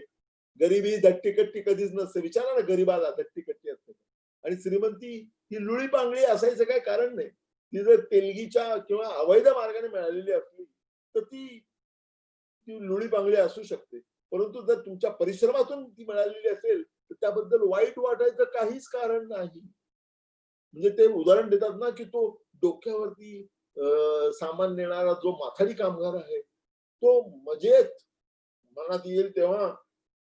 B: गरिबी धट्टीकट्टी कधीच नसते. विचारा ना गरीबाला धट्टीकट्टी असते आणि श्रीमंती ही लुळी पांगळी असायचं काही कारण नाही. ती जर तेलगीच्या किंवा अवैध मार्गाने मिळालेली असली तर ती ती लुळी पांगळी असू शकते. परंतु जर तुमच्या परिश्रमातून ती मिळालेली असेल तर त्याबद्दल वाईट वाटायचं काहीच कारण नाही. म्हणजे ते उदाहरण देतात ना की तो डोक्यावरती सामान नेणारा जो माथाडी कामगार आहे तो मजेत मनात येईल तेव्हा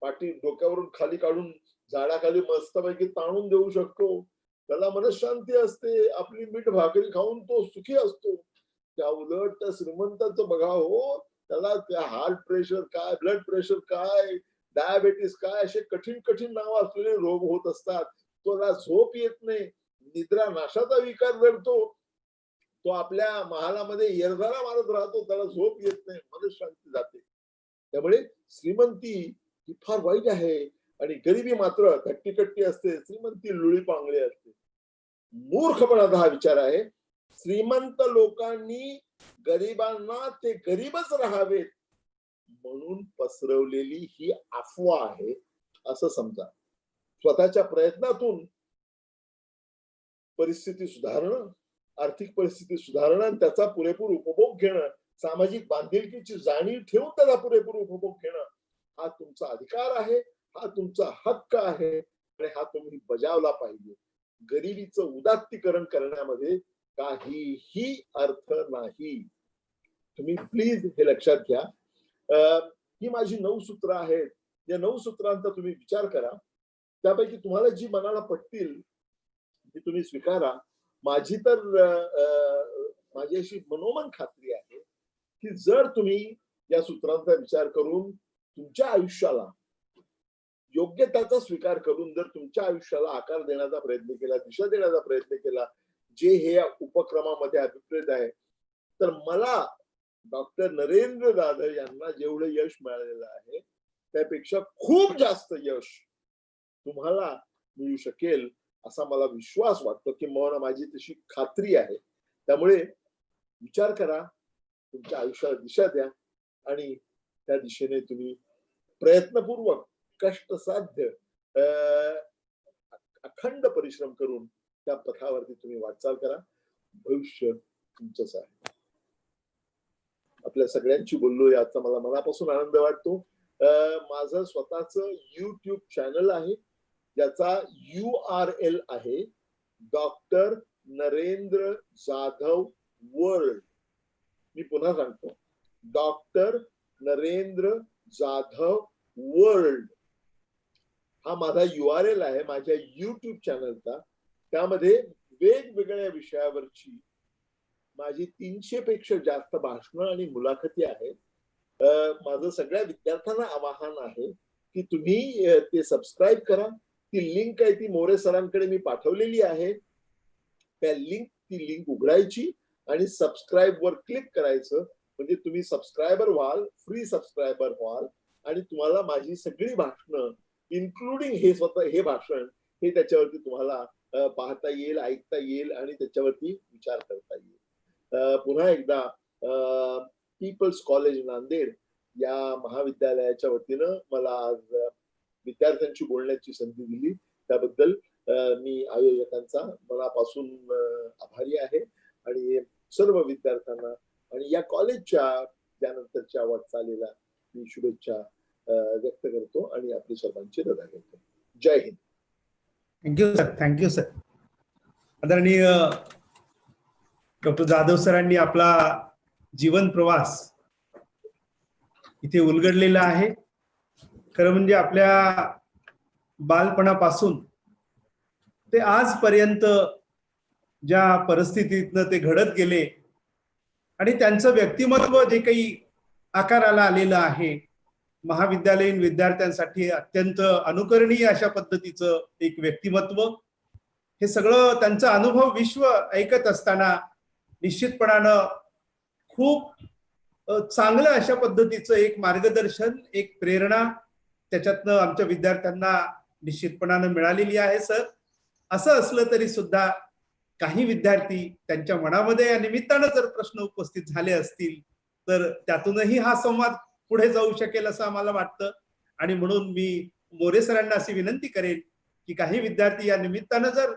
B: पाठी डोक्यावरून खाली काढून झाडाखाली मस्तपैकी ताणून देऊ शकतो. त्याला मनशांती असते. आपली मीठ भाकरी खाऊन तो सुखी असतो. त्या उलट त्या श्रीमंताचं बघा हो, त्याला त्या हार्ट प्रेशर काय, ब्लड प्रेशर काय, डायबेटीस काय, असे कठीण कठीण नाव असलेले रोग होत असतात. त्याला झोप येत नाही. निद्रा नाशाचा विकार जडतो. तो आपल्या महालामध्ये येरझारा मारत राहतो. त्याला झोप येत नाही, मनशांती जाते. त्यामुळे श्रीमंती ही फार वाईट आहे आणि गरिबी मात्र धट्टीकट्टी असते. श्रीमंती लुळी पांगळी असते. मूर्खपणाचा हा विचार आहे. श्रीमंत लोकांनी गरिबांना ते गरीबच राहावेत म्हणून पसरवलेली ही अफवा आहे असं समजा. स्वतःच्या प्रयत्नातून परिस्थिती सुधारणं, आर्थिक परिस्थिती सुधारणं आणि त्याचा पुरेपूर उपभोग घेणं, सामाजिक बांधिलकीची जाणीव ठेवून त्याचा पुरेपूर उपभोग घेणं हा तुमचा अधिकार आहे, हा तुमचा हक्क आहे आणि हा तुम्ही बजावला पाहिजे. गरिबीचं उदात्तीकरण करण्यामध्ये काहीही अर्थ नाही. तुम्ही प्लीज हे लक्षात घ्या. ही माझी 9 सूत्र आहेत. या 9 सूत्रांचा तुम्ही विचार करा. त्यापैकी तुम्हाला जी मनाला पटतील ती तुम्ही स्वीकारा. माझी तर माझी अशी मनोमन खात्री आहे की जर तुम्ही या सूत्रांचा विचार करून तुमच्या आयुष्याला योग्य त्याचा स्वीकार करून जर तुमच्या आयुष्याला आकार देण्याचा प्रयत्न केला, दिशा देण्याचा प्रयत्न केला, जे हे या उपक्रमामध्ये अभिप्रेत आहे, तर मला डॉक्टर नरेंद्र जाधव यांना जेवढं यश मिळालेलं आहे त्यापेक्षा खूप जास्त यश तुम्हाला मिळू शकेल असा मला विश्वास वाटतो, की माझी तशी खात्री आहे. त्यामुळे विचार करा, तुमच्या आयुष्याला दिशा द्या आणि त्या दिशेने तुम्ही प्रयत्नपूर्वक कष्टसाध्य अखंड परिश्रम करून त्या पथावरती तुम्ही वाटचाल करा. भविष्य तुमचंच आहे. आपल्या सगळ्यांची बोललो याचा मला मनापासून आनंद वाटतो. माझं स्वतःच YouTube चॅनल आहे ज्याचा URL आहे डॉक्टर नरेंद्र जाधव वर्ल्ड. मी पुन्हा सांगतो, डॉक्टर नरेंद्र जाधव वर्ल्ड हा माझा URL आहे माझ्या YouTube चॅनलचा. त्यामध्ये वेगवेगळ्या विषयावरची माझी 300 पेक्षा जास्त भाषणं आणि मुलाखती आहेत. माझं सगळ्या विद्यार्थ्यांना आवाहन आहे की तुम्ही ते सबस्क्राईब करा. ती लिंक आहे ती मोरे सरांकडे मी पाठवलेली आहे. ती लिंक उघडायची आणि सबस्क्राईब वर क्लिक करायचं. म्हणजे तुम्ही सबस्क्रायबर व्हाल, फ्री सबस्क्रायबर व्हाल आणि तुम्हाला माझी सगळी भाषणं इन्क्लुडिंग हे भाषण हे त्याच्यावरती तुम्हाला पाहता येईल, ऐकता येईल आणि त्याच्यावरती विचार करता येईल. पुन्हा एकदा पीपल्स कॉलेज नांदेड या महाविद्यालयाच्या वतीनं मला आज विद्यार्थ्यांशी बोलण्याची संधी दिली त्याबद्दल मी आयोजकांचा मनापासून आभारी आहे आणि सर्व विद्यार्थ्यांना आणि या कॉलेजच्या त्यानंतरच्या वाटचालीला मी शुभेच्छा व्यक्त करतो आणि आपली सर्वांची रजा घेतो. Jai Hind.
C: Thank you sir. Thank you sir. आदरणीय डॉक्टर जाधव सरांनी आपला जीवन प्रवास इथे उलगडलेला आहे. खरं म्हणजे आपल्या बालपणापासून ते आजपर्यंत ज्या परिस्थितीतनं ते घडत गेले आणि त्यांचं व्यक्तिमत्व जे काही आकाराला आलेलं आहे महाविद्यालयीन विद्यार्थ्यांसाठी अत्यंत अनुकरणीय अशा पद्धतीचं एक व्यक्तिमत्व, हे सगळं त्यांचा अनुभव विश्व ऐकत असताना निश्चितपणानं खूप चांगलं अशा पद्धतीचं एक मार्गदर्शन, एक प्रेरणा त्याच्यातनं आमच्या विद्यार्थ्यांना निश्चितपणानं मिळालेली आहे. सर, असं असलं तरी सुद्धा काही विद्यार्थी त्यांच्या मनामध्ये या निमित्तानं जर प्रश्न उपस्थित झाले असतील तर त्यातूनही हा संवाद पुढे जाऊ शकेल असं आम्हाला वाटतं. आणि म्हणून मी मोरे सरांना अशी विनंती करेन की काही विद्यार्थी या निमित्तानं जर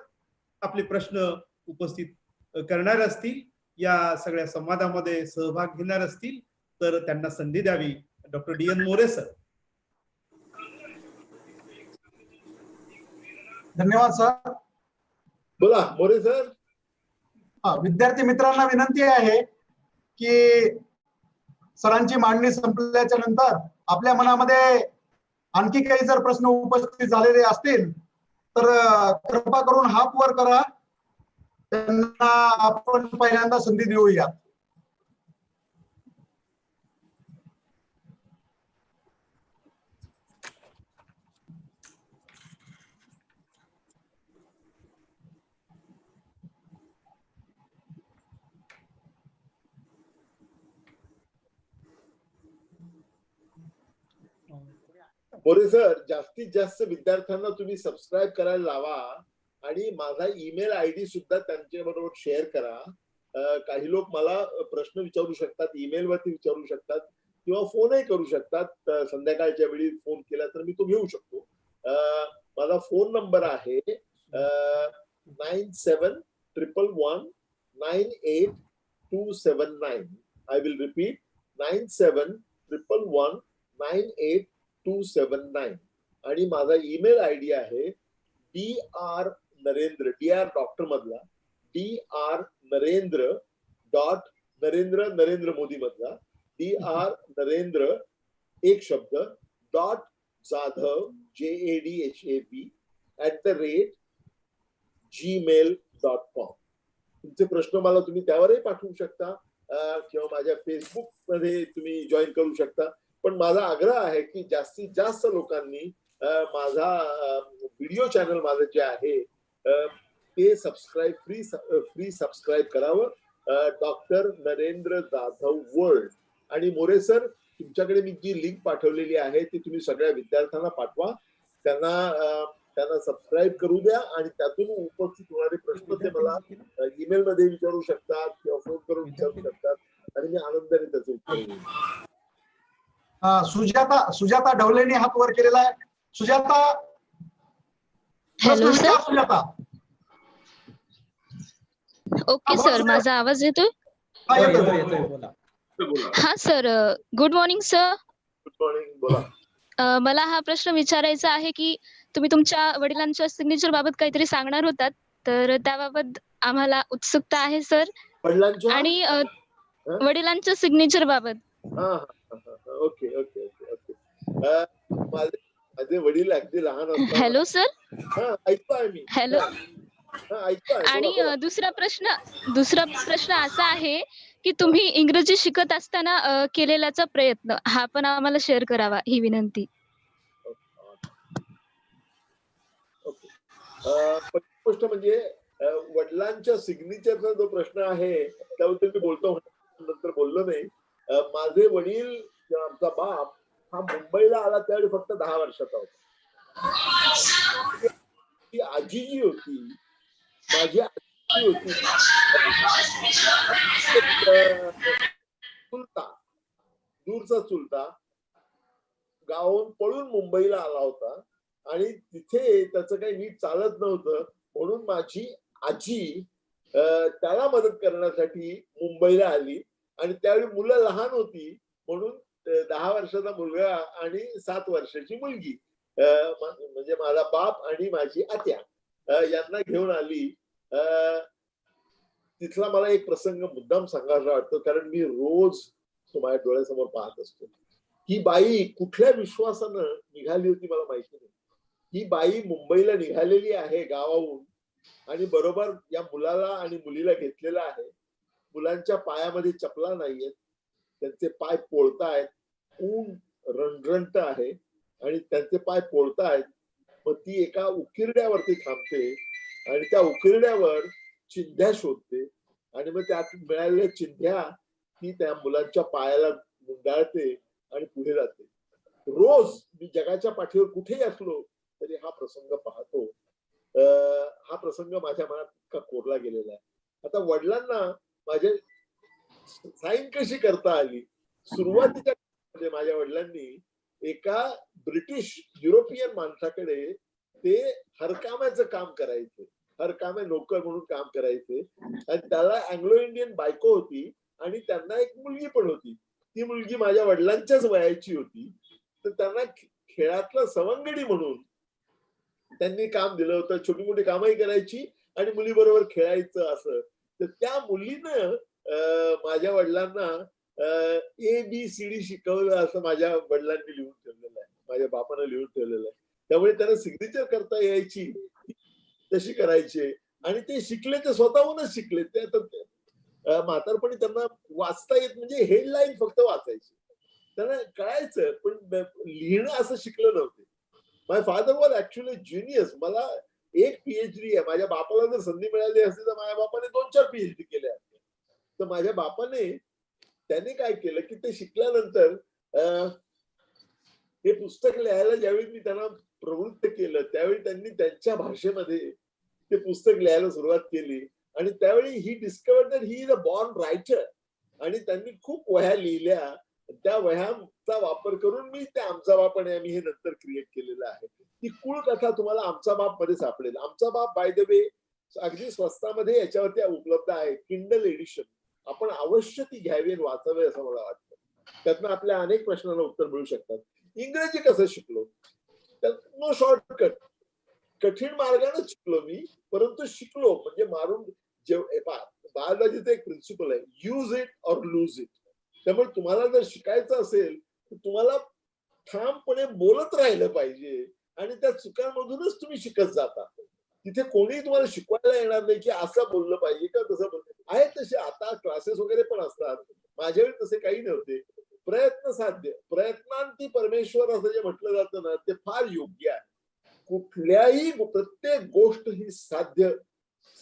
C: आपले प्रश्न उपस्थित करणार असतील, या सगळ्या संवादामध्ये सहभाग घेणार असतील तर त्यांना संधी द्यावी. Doctor D N. मोरे सर.
A: धन्यवाद सर.
B: बोला मोरे सर.
A: विद्यार्थी मित्रांना विनंती आहे की सरांची मांडणी संपल्याच्या नंतर आपल्या मनामध्ये आणखी काही जर प्रश्न उपस्थित झालेले असतील तर कृपा करून हात वर करा, त्यांना आपण पहिल्यांदा संधी देऊया.
B: मोरे सर, जास्तीत जास्त विद्यार्थ्यांना तुम्ही सबस्क्राईब करायला लावा आणि माझा ईमेल आयडी सुद्धा त्यांच्याबरोबर शेअर करा. काही लोक मला प्रश्न विचारू शकतात, ईमेल वरती विचारू शकतात किंवा फोनही करू शकतात. संध्याकाळच्या वेळी फोन केला तर मी तो घेऊ शकतो. माझा फोन नंबर आहे 9711198279. I will repeat 9711198279. आणि माझा ईमेल आयडी आहे dr नरेंद्र, dr डॉक्टर मधला, dr नरेंद्र डॉट नरेंद्र नरेंद्र मोदी मधला, dr नरेंद्र एक शब्द डॉट जाधव JADHAV@gmail.com. तुमचे प्रश्न मला तुम्ही त्यावरही पाठवू शकता किंवा माझ्या फेसबुक मध्ये तुम्ही जॉईन करू शकता. पण माझा आग्रह आहे की जास्तीत जास्त लोकांनी माझा व्हिडिओ चॅनल माझं जे आहे ते सबस्क्राईब फ्री सबस्क्राईब करावं. Doctor Narendra Jadhav world. आणि मोरे सर, तुमच्याकडे मी जी लिंक पाठवलेली आहे ती तुम्ही सगळ्या विद्यार्थ्यांना पाठवा, त्यांना सबस्क्राईब करू द्या आणि त्यातून उपस्थित होणारे प्रश्न ते मला ईमेल मध्ये विचारू शकतात किंवा फोन करून विचारू शकतात आणि मी आनंदाने त्याचं उत्तर देईन.
A: सुजाता ढवलेने हात वर केलेला आहे. Sujata.
E: Hello sir.
A: Sujata.
E: Okay sir, माझा आवाज येतोय?
C: येतोय. बोला.
E: हा sir, good morning sir.
B: Good morning. बोला.
E: मला हा प्रश्न विचारायचा आहे की तुम्ही तुमच्या वडिलांच्या सिग्नेचर बाबत काहीतरी सांगणार होतात, तर त्याबाबत आम्हाला उत्सुकता आहे सर. आणि वडिलांच्या सिग्नेचर बाबत.
B: Okay okay okay okay. माझे वडील अगदी लहान असतात.
E: Hello sir.
B: ऐकतोय मी.
E: हॅलो. आणि दुसरा प्रश्न असा आहे की तुम्ही इंग्रजी शिकत असताना केलेल्याचा प्रयत्न हा पण आम्हाला शेअर करावा, ही विनंती.
B: पहिली गोष्ट म्हणजे वडिलांच्या सिग्नेचरचा जो प्रश्न आहे त्याबद्दल मी बोलतो, नंतर बोललो नाही. माझे वडील, आमचा बाप हा मुंबईला आला त्यावेळी फक्त 10 वर्षाचा होता. ती आजी जी होती, माझी आजी होती, चुलता, दूरचा चुलता गावाहून पळून मुंबईला आला होता आणि तिथे त्याचं काही नीट चालत नव्हतं म्हणून माझी आजी त्याला मदत करण्यासाठी मुंबईला आली. आणि त्यावेळी मुलं लहान होती म्हणून 10 वर्षाचा मुलगा आणि 7 वर्षाची मुलगी, म्हणजे माझा बाप आणि माझी आत्या यांना घेऊन आली. तिथला मला एक प्रसंग मुद्दाम सांगायला वाटतो, कारण मी रोज तो माझ्या डोळ्यासमोर पाहत असतो. ही बाई कुठल्या विश्वासानं निघाली होती मला माहिती नाही. ही बाई मुंबईला निघालेली आहे गावाहून आणि बरोबर या मुलाला आणि मुलीला घेतलेला आहे. मुलांच्या पायामध्ये चपला नाहीयेत, त्यांचे पाय पोळतायत, ऊन रणरणत आहे आणि त्यांचे पाय पोळतायत. मग ती एका उकिरड्यावरती थांबते आणि त्या उकिरड्यावर चिंध्या शोधते आणि मग त्यात मिळालेल्या चिंध्या ती त्या मुलांच्या पायाला गुंडाळते आणि पुढे जाते. रोज मी जगाच्या पाठीवर कुठेही असलो तरी हा प्रसंग पाहतो. हा प्रसंग माझ्या मनात इतका कोरला गेलेला आहे. आता वडिलांना माझ्या साईन कशी करता आली? सुरुवातीच्या काळामध्ये माझ्या वडिलांनी एका ब्रिटिश युरोपियन माणसाकडे ते हरकामाचं काम करायचे, हरकामे नोकर म्हणून काम करायचे, आणि त्याला अँग्लो इंडियन बायको होती आणि त्यांना एक मुलगी पण होती. ती मुलगी माझ्या वडिलांच्याच वयाची होती. तर त्यांना खेळातलं सवंगडी म्हणून त्यांनी काम दिलं होतं. छोटी मोठी कामही करायची आणि मुलीबरोबर खेळायचं असं. तर त्या मुलीनं माझ्या वडिलांना ABCD शिकवलं असं माझ्या वडिलांनी लिहून ठेवलेलं आहे, माझ्या बापानं लिहून ठेवलेलं आहे. त्यामुळे त्यांना सिग्नेचर करता यायची तशी करायचे, आणि ते शिकले, ते स्वतःहूनच शिकले. ते आता म्हातारपणी त्यांना वाचता येत, म्हणजे हेडलाईन फक्त वाचायची, त्यांना कळायचं, पण लिहिणं असं शिकलं नव्हते. माय फादर वॉज ऍक्च्युअली जिनियस. मला एक PhD आहे. माझ्या बापाला जर संधी मिळाली असती तर माझ्या बापाने 2-4 PhD केल्या असत्या. तर माझ्या बापाने त्याने काय केलं की ते शिकल्यानंतर हे पुस्तक लिहायला ज्यावेळी मी त्यांना प्रवृत्त केलं, त्यावेळी त्यांनी त्यांच्या भाषेमध्ये ते पुस्तक लिहायला सुरुवात केली. आणि त्यावेळी he discovered that he is a born writer. आणि त्यांनी खूप वह्या लिहिल्या. त्या वह्यांचा वापर करून मी त्या आमचा बाप आणि आम्ही हे नंतर क्रिएट केलेलं आहे. ती कुळ कथा तुम्हाला आमचा बाप मध्ये सापडेल. आमचा बाप बाय द वे अगदी स्वस्तामध्ये याच्यावरती उपलब्ध आहे, किंडल एडिशन. आपण अवश्य ती घ्यावी आणि वाचावी असं मला वाटतं. त्यातनं आपल्या अनेक प्रश्नांना उत्तर मिळू शकतात. इंग्रजी कसं शिकलो? नो शॉर्टकट, कठीण मार्गाने शिकलो मी, परंतु शिकलो म्हणजे मारून. बायोलॉजीचं एक प्रिन्सिपल आहे, use it or lose it. त्यामुळे तुम्हाला जर शिकायचं असेल तर तुम्हाला ठामपणे बोलत राहिलं पाहिजे, आणि त्या चुकांमधूनच तुम्ही शिकत जाता. तिथे कोणीही तुम्हाला शिकवायला येणार नाही की असं बोललं पाहिजे का तसं बोललं आहे. तसे आता क्लासेस वगैरे पण असतात. माझ्या वेळी तसे काही नव्हते. प्रयत्न साध्य, प्रयत्नांती परमेश्वर असं जे म्हटलं जातं ना, ते फार योग्य आहे. कुठल्याही प्रत्येक गोष्ट ही साध्य,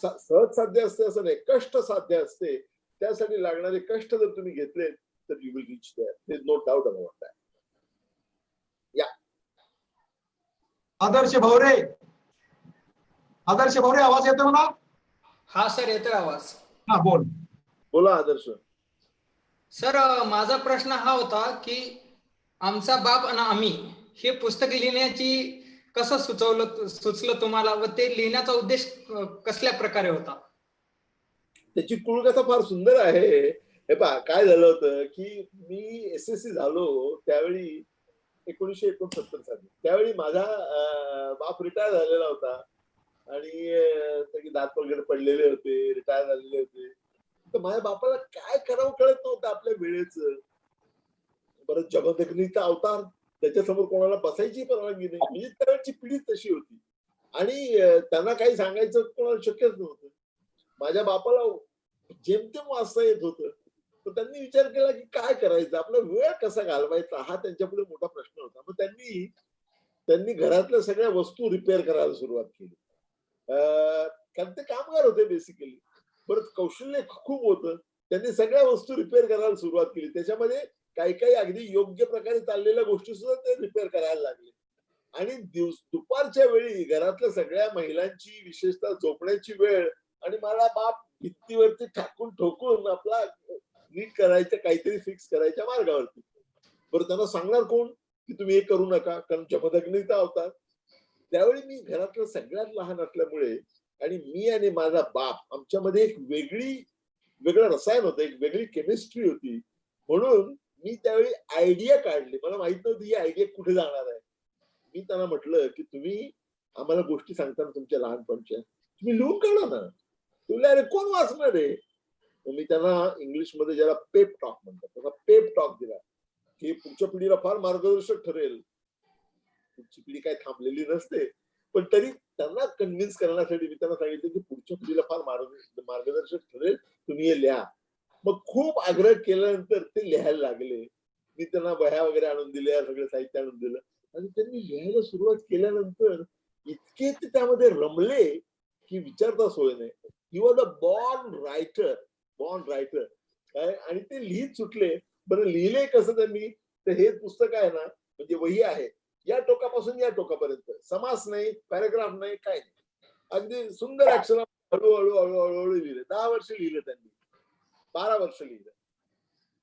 B: सहज साध्य असते असं नाही, कष्ट साध्य असते. त्यासाठी लागणारे कष्ट जर तुम्ही घेतले तर you will reach there. There is no doubt about that. या
A: आदर्श भवरे, आदर्श भवरे, आवाज येतो मला?
D: हा सर, येतोय आवाज.
A: हा, बोल.
B: बोला आदर्श.
D: सर, माझा प्रश्न हा होता की आमचा बाप आणि आम्ही हे पुस्तक लिहिण्याची कसं सुचलं तुम्हाला, व ते लिहिण्याचा उद्देश कसल्या प्रकारे होता?
B: त्याची कुळकथा फार सुंदर आहे. हे पहा, काय झालं होतं की मी SSC झालो त्यावेळी 1969 साली. त्यावेळी माझा बाप रिटायर झालेला होता आणि त्याचे दात वगैरे पडलेले होते, रिटायर झालेले होते. तर माझ्या बापाला काय करावं कळत नव्हतं आपल्या वेळेचं. परत जमदग्नीचा अवतार, त्याच्यासमोर कोणाला बसायची परवानगी नाही, म्हणजे त्यावेळची पिढी तशी होती. आणि त्यांना काही सांगायचं कोणाला शक्यच नव्हतं. माझ्या बापाला जेमतेम वाचता येत होतं. तर त्यांनी विचार केला की काय करायचं, आपला वेळ कसा घालवायचा, हा त्यांच्यापुढे मोठा प्रश्न होता. मग त्यांनी घरातल्या सगळ्या वस्तू रिपेअर करायला सुरुवात केली. कारण ते कामगार होते बेसिकली. परत कौशल्य खूप होतं. त्यांनी सगळ्या वस्तू रिपेअर करायला सुरुवात केली. त्याच्यामध्ये काही काही अगदी योग्य प्रकारे चाललेल्या गोष्टी सुद्धा ते रिपेअर करायला लागले. आणि दुपारच्या वेळी घरातल्या सगळ्या महिलांची विशेषतः झोपण्याची वेळ, आणि मला बाप भित्तीवरती ठोकून आपला नीट करायचं, काहीतरी फिक्स करायच्या मार्गावरती. बरं, त्यांना सांगणार कोण की तुम्ही हे करू नका, कारण जमदग्नीचा अवतार. त्यावेळी मी घरातलं सगळ्यात लहान असल्यामुळे, आणि मी आणि माझा बाप आमच्यामध्ये एक वेगळं रसायन होतं, एक वेगळी केमिस्ट्री होती. म्हणून मी त्यावेळी आयडिया काढली. मला माहित नव्हती ही आयडिया कुठे जाणार आहे. मी त्यांना म्हटलं की तुम्ही आम्हाला गोष्टी सांगताना तुमच्या लहानपणच्या तुम्ही लिहून काढा ना. तुला अरे कोण वाचणार आहे? मी त्यांना इंग्लिशमध्ये ज्याला पेप टॉक म्हणतात, त्याला पेप टॉक दिला की पुढच्या पिढीला फार मार्गदर्शक ठरेल. पुढची पिढी काय थांबलेली नसते, पण तरी त्यांना कन्व्हिन्स करण्यासाठी मी त्यांना सांगितलं की पुढच्या पिढीला फार मार्गदर्शक ठरेल, तुम्ही हे लिहा. मग खूप आग्रह केल्यानंतर ते लिहायला लागले. मी त्यांना वह्या वगैरे आणून दिल्या, सगळं साहित्य आणून दिलं, आणि त्यांनी लिहायला सुरुवात केल्यानंतर इतके ते त्यामध्ये रमले की विचारता सोय नाही. He was a born writer. काय, आणि ते लिहित सुटले. बरं, लिहिले कसं त्यांनी? तर हे पुस्तक आहे ना, म्हणजे वही आहे, या टोकापासून या टोकापर्यंत समास नाही, पॅराग्राफ नाही, काय नाही. अगदी सुंदर अक्षर हळूहळू हळूहळू लिहिलं. 10 वर्ष लिहिलं त्यांनी, 12 वर्ष लिहिलं.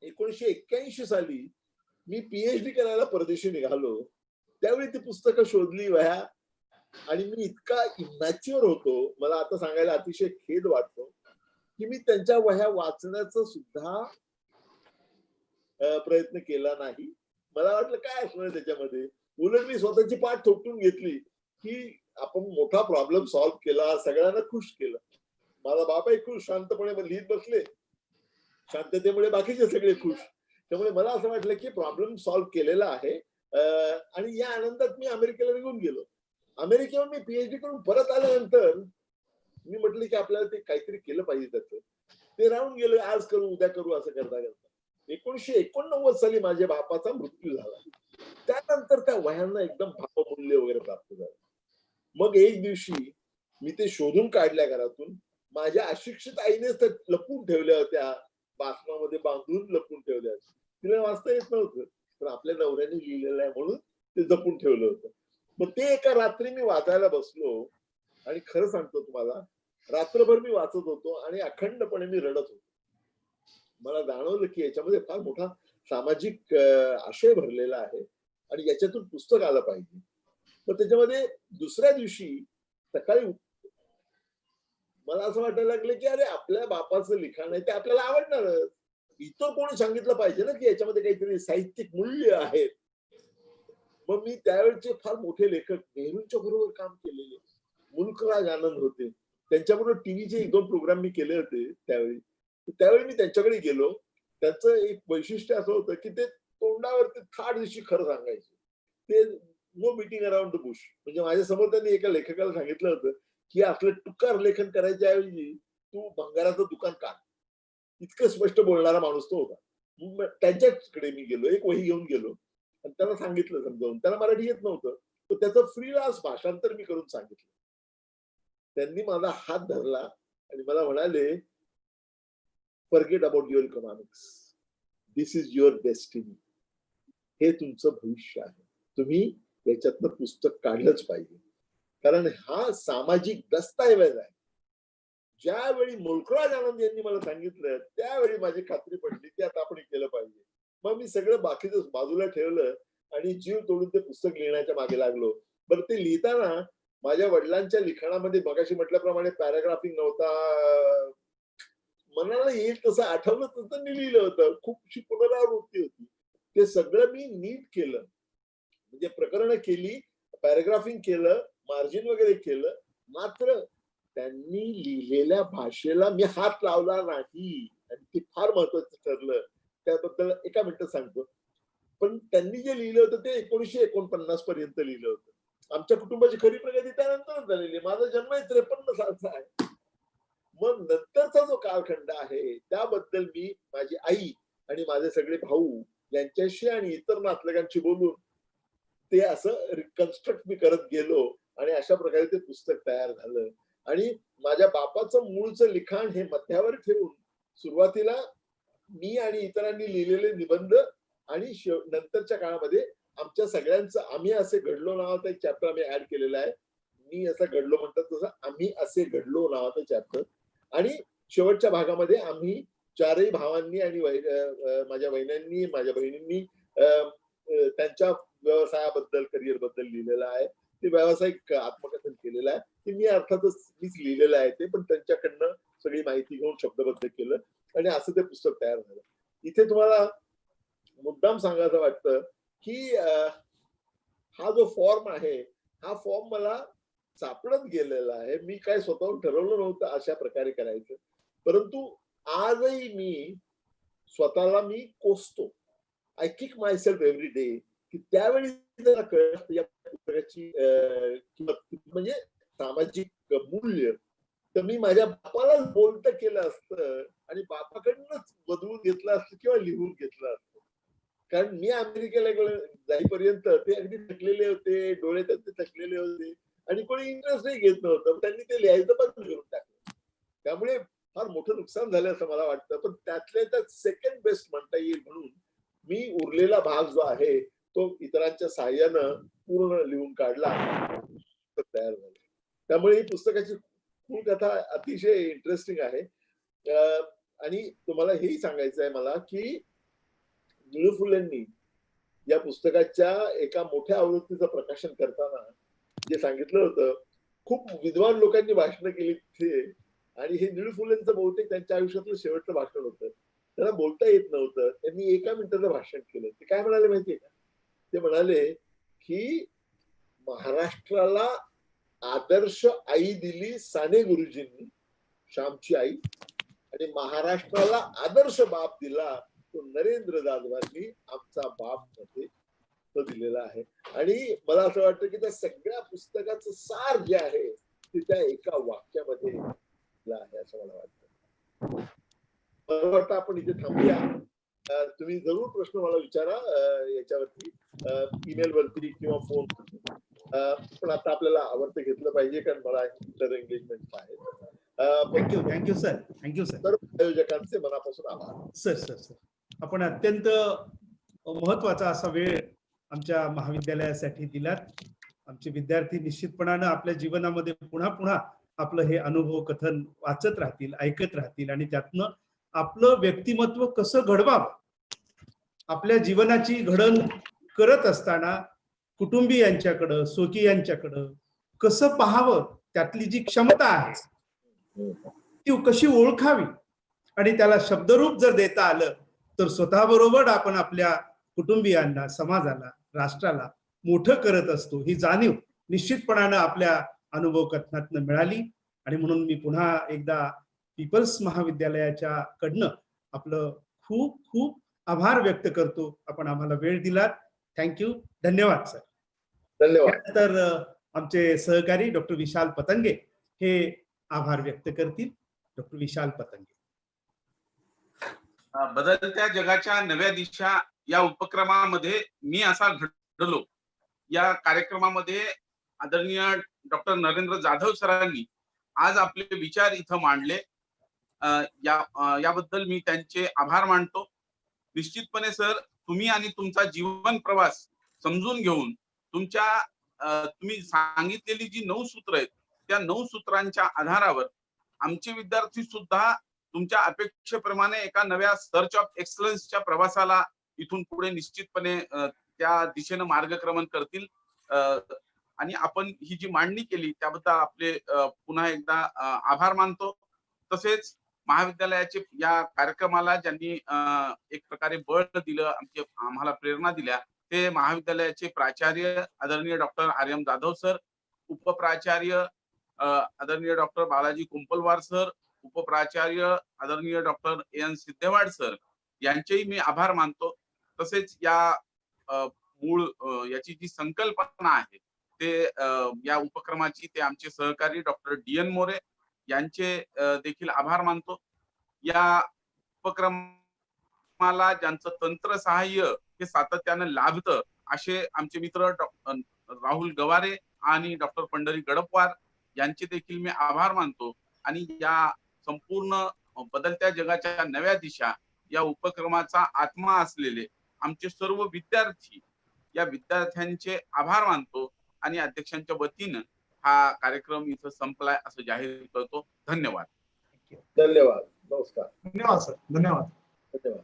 B: 1981 साली मी पीएचडी करायला परदेशी निघालो. त्यावेळी ती पुस्तकं शोधली, वह्या, आणि मी इतका इमॅच्युअर होतो, मला आता सांगायला अतिशय खेद वाटतो, की मी त्यांच्या वह्या वाचण्याचा सुद्धा प्रयत्न केला नाही. मला वाटलं काय असणार त्याच्यामध्ये. उलट मी स्वतःची पाठ थोपटून घेतली, की आपण मोठा प्रॉब्लेम सॉल्व्ह केला, सगळ्यांना खुश केलं. माझा बाबाही खुश, शांतपणे लिहित बसले, शांततेमुळे बाकीचे सगळे खुश. त्यामुळे मला असं वाटलं की प्रॉब्लेम सॉल्व्ह केलेला आहे. आणि या आनंदात मी अमेरिकेला निघून गेलो. अमेरिकेवर मी पीएचडी करून परत आल्यानंतर मी म्हटलं की आपल्याला ते काहीतरी केलं पाहिजे त्याचं. ते राहून गेलं, आज करू उद्या करू असं करता करता 1989 साली माझ्या बापाचा मृत्यू झाला. त्यानंतर त्या वह्यांना एकदम भावमूल्य वगैरे प्राप्त झालं. मग एक दिवशी मी ते शोधून काढल्या घरातून. माझ्या अशिक्षित आईनेच ते लपून ठेवल्या होत्या, बासमामध्ये बांधून लपून ठेवल्या होत्या. तिला वाचता येत नव्हतं, पण आपल्या नवऱ्याने लिहिलेलं आहे म्हणून ते जपून ठेवलं होतं. मग ते एका रात्री मी वाचायला बसलो, आणि खरं सांगतो तुम्हाला, रात्रभर मी वाचत होतो आणि अखंडपणे मी रडत होतो. मला जाणवलं की याच्यामध्ये फार मोठा सामाजिक आशय भरलेला आहे आणि याच्यातून पुस्तक आलं पाहिजे. मग त्याच्यामध्ये दुसऱ्या दिवशी सकाळी मला असं वाटायला लागलं की अरे आपल्या बापाचं लिखाण आहे ते आपल्याला आवडणारच. इतर कोणी सांगितलं पाहिजे ना की याच्यामध्ये काहीतरी साहित्यिक मूल्य आहेत. मग मी त्यावेळचे फार मोठे लेखक नेहरूंच्या बरोबर काम केलेले मुल्कराज आनंद होते, त्यांच्याबरोबर टीव्हीचे 1-2 प्रोग्राम मी केले होते त्यावेळी मी त्यांच्याकडे गेलो. त्यांचं एक वैशिष्ट्य असं होतं की ते तोंडावरती थाट दिवशी खरं सांगायचे. ते no beating around the bush. म्हणजे माझ्या समोर त्यांनी एका लेखकाला सांगितलं होतं की आपलं टुकार लेखन करायच्या ऐवजी तू भंगाराचं दुकान काढ. इतकं स्पष्ट बोलणारा माणूस तो होता. त्यांच्याकडे मी गेलो, एक वही घेऊन गेलो आणि त्यांना सांगितलं समजावून. त्याला मराठी येत नव्हतं, तर त्याचं फ्रीलान्स भाषांतर मी करून सांगितलं. त्यांनी माझा हात धरला आणि मला म्हणाले, forget about your economics, this is your destiny. हे तुमचं भविष्य आहे, तुम्ही याच्यातनं पुस्तक काढलंच पाहिजे, कारण हा सामाजिक दस्तऐवज आहे. ज्यावेळी मुल्कराज आनंद यांनी मला सांगितलं त्यावेळी माझी खात्री पडली की आता आपण केलं पाहिजे. मग मी सगळं बाकीचं बाजूला ठेवलं आणि जीव तोडून ते पुस्तक लिहिण्याच्या मागे लागलो. बरं, ते लिहिताना माझ्या वडिलांच्या लिखाणामध्ये मगाशी म्हटल्याप्रमाणे पॅराग्राफिंग नव्हता, मनाला येईल तसं आठवलं तसं मी लिहिलं होतं. खूपशी पुनरावृत्ती होती. ते सगळं मी नीट केलं, म्हणजे प्रकरणं केली, पॅराग्राफिंग केलं, मार्जिन वगैरे केलं. मात्र त्यांनी लिहिलेल्या भाषेला मी हात लावला नाही आणि ते फार महत्वाचं ठरलं. त्याबद्दल एका मिनिटात सांगतो. पण त्यांनी जे लिहिलं होतं ते 1949 पर्यंत लिहिलं होतं. आमच्या कुटुंबाची खरी प्रगती त्यानंतरच झालेली. माझा जन्म 53 सालचा आहे. मग नंतरचा जो कालखंड आहे त्याबद्दल मी माझी आई आणि माझे सगळे भाऊ यांच्याशी आणि इतर नातलगांशी बोलून ते असं रिकन्स्ट्रक्ट मी करत गेलो आणि अशा प्रकारे ते पुस्तक तयार झालं. आणि माझ्या बापाचं मूळचं लिखाण हे मध्यावर ठेवून सुरुवातीला मी आणि इतरांनी लिहिलेले निबंध आणि नंतरच्या काळामध्ये आमच्या सगळ्यांचं आम्ही असे घडलो नावाचा एक चॅप्टर आम्ही ऍड केलेला आहे. मी असं घडलो म्हणतात तसं आम्ही असे घडलो नावाचं चॅप्टर. आणि शेवटच्या भागामध्ये आम्ही चारही भावांनी आणि माझ्या वहिन्यांनी माझ्या बहिणींनी त्यांच्या व्यवसायाबद्दल करिअर बद्दल लिहिलेलं आहे. ते व्यावसायिक आत्मकथन केलेलं आहे. ते मी अर्थातच मीच लिहिलेलं आहे ते, पण त्यांच्याकडनं सगळी माहिती घेऊन शब्दबद्ध केलं आणि असं ते पुस्तक तयार झालं. इथे तुम्हाला मुद्दाम सांगायचं वाटतं की हा जो फॉर्म आहे हा फॉर्म मला सापडत गेलेला आहे. मी काय स्वतःहून ठरवलं नव्हतं अशा प्रकारे करायचं, परंतु आजही मी स्वतःला मी कोसतो. I kick myself every day की त्यावेळी जरा कळत या पुस्तकाची किंमत म्हणजे सामाजिक मूल्य. तर मी माझ्या बापाला बोलतं केलं असतं आणि बापाकडनंच बदलून घेतलं असतं किंवा लिहून घेतलं असतं. कारण मी अमेरिकेला जाईपर्यंत ते अगदी थकलेले होते, डोळे त्यांचे थकलेले होते आणि कोणी इंटरेस्टही घेत नव्हतं. त्यांनी ते लिहायचं बंद करून टाकलं. त्यामुळे फार मोठं नुकसान झालं असं मला वाटतं. पण त्यातल्या त्यात सेकंड बेस्ट म्हणता येईल म्हणून मी उरलेला भाग जो आहे तो इतरांच्या साहाय्यानं पूर्ण लिहून काढला, तयार झाला. त्यामुळे ही पुस्तकाची मूळ कथा अतिशय इंटरेस्टिंग आहे. आणि तुम्हाला हेही सांगायचं आहे मला की निळू फुलेंनी या पुस्तकाच्या एका मोठ्या आवृत्तीचं प्रकाशन करताना जे सांगितलं होतं, खूप विद्वान लोकांनी भाषणं केली तिथे, आणि हे निळू फुलेंचं बहुतेक त्यांच्या आयुष्यातलं शेवटचं भाषण होतं. त्यांना बोलता येत नव्हतं, त्यांनी 1 मिनिटाचं भाषण केलं. ते काय म्हणाले माहितीये का? ते म्हणाले की महाराष्ट्राला आदर्श आई दिली साने गुरुजींनी, श्यामची आई, आणि महाराष्ट्राला आदर्श बाप दिला तो नरेंद्र जाधवांनी, आमचा बाप मध्ये तो दिलेला आहे. आणि मला असं वाटतं की त्या सगळ्या पुस्तकाचं सार जे आहे ते त्या एका वाक्यामध्ये आहे असं मला वाटतं. मला वाटतं आपण इथे थांबूया. तुम्ही जरूर प्रश्न मला विचारा याच्यावरती, ईमेल वरती किंवा फोन वरती. पण आता आपल्याला आवडतं घेतलं पाहिजे कारण मला इतर एंगेजमेंट आहे.
C: Thank you sir.
B: सर्व आयोजकांचे मनापासून आभार.
C: सर आपण अत्यंत महत्वाचा असा वेळ आमच्या महाविद्यालयासाठी दिलात. आमचे विद्यार्थी निश्चितपणानं आपल्या जीवनामध्ये पुन्हा पुन्हा आपलं हे अनुभव कथन वाचत राहतील, ऐकत राहतील, आणि त्यातनं आपलं व्यक्तिमत्व कसं घडवावं, आपल्या जीवनाची घडण करत असताना कुटुंबियांच्याकडं, स्वकीयांच्याकडं कसं पाहावं, त्यातली जी क्षमता आहे ती कशी ओळखावी, आणि त्याला शब्दरूप जर देता आलं तर स्वतःबरोबर आपण आपल्या कुटुंबियांना, समाजाला, राष्ट्राला मोठं करत असतो, ही जाणीव निश्चितपणानं आपल्या अनुभव कथनातनं मिळाली. आणि म्हणून मी पुन्हा एकदा पीपल्स महाविद्यालयाच्या कडनं आपलं खूप खूप आभार व्यक्त करतो. आपण आम्हाला वेळ दिलात. थँक्यू. धन्यवाद सर.
B: धन्यवाद.
C: तर आमचे सहकारी डॉक्टर विशाल पतंगे हे आभार व्यक्त करतील. डॉक्टर विशाल पतंगे.
F: बदलत्या जगाच्या नव्या दिशा या उपक्रमामध्ये मी असा घडलो या कार्यक्रमामध्ये आदरणीय डॉक्टर नरेंद्र जाधव सरांनी आज आपले विचार इथं मांडले. याबद्दल मी त्यांचे आभार मानतो. निश्चितपणे सर, तुम्ही आणि तुमचा जीवन प्रवास समजून घेऊन तुम्ही सांगितलेली जी 9 सूत्र आहेत त्या 9 सूत्रांच्या आधारावर आमचे विद्यार्थी सुद्धा तुमच्या अपेक्षेप्रमाणे एका नव्या सर्च ऑफ एक्सलन्सच्या प्रवासाला इथून पुढे निश्चितपणे त्या दिशेने मार्गक्रमण करतील. आणि आपण ही जी मांडणी केली त्याबद्दल आपले पुन्हा एकदा आभार मानतो. तसेच महाविद्यालयाचे या कार्यक्रमाला ज्यांनी एक प्रकारे बळ दिलं, आम्हाला प्रेरणा दिल्या, ते महाविद्यालयाचे प्राचार्य आदरणीय डॉक्टर आर्यम जाधव सर, उपप्राचार्य आदरणीय डॉक्टर बालाजी कुंपलवार सर, उपप्राचार्य आदरणीय डॉक्टर एन सिद्धेवाड सर यांचेही मी आभार मानतो. तसेच या मूळ याची जी संकल्पना आहे ते या उपक्रमाची ते आमचे सहकारी डॉक्टर DN मोरे यांचे देखील आभार मानतो. या उपक्रमाला ज्यांचं तंत्र सहाय्य हे सातत्याने लाभतं असे आमचे मित्र राहुल गवारे आणि डॉक्टर पंढरी गडपवार यांचे देखील मी आभार मानतो. आणि या संपूर्ण बदलत्या जगाच्या नव्या दिशा या उपक्रमाचा आत्मा असलेले आमचे सर्व विद्यार्थी, या विद्यार्थ्यांचे आभार मानतो आणि अध्यक्षांच्या वतीनं हा कार्यक्रम इथं संपलाय असं जाहीर करतो. धन्यवाद.
B: धन्यवाद. नमस्कार.
A: धन्यवाद सर. धन्यवाद.
B: धन्यवाद.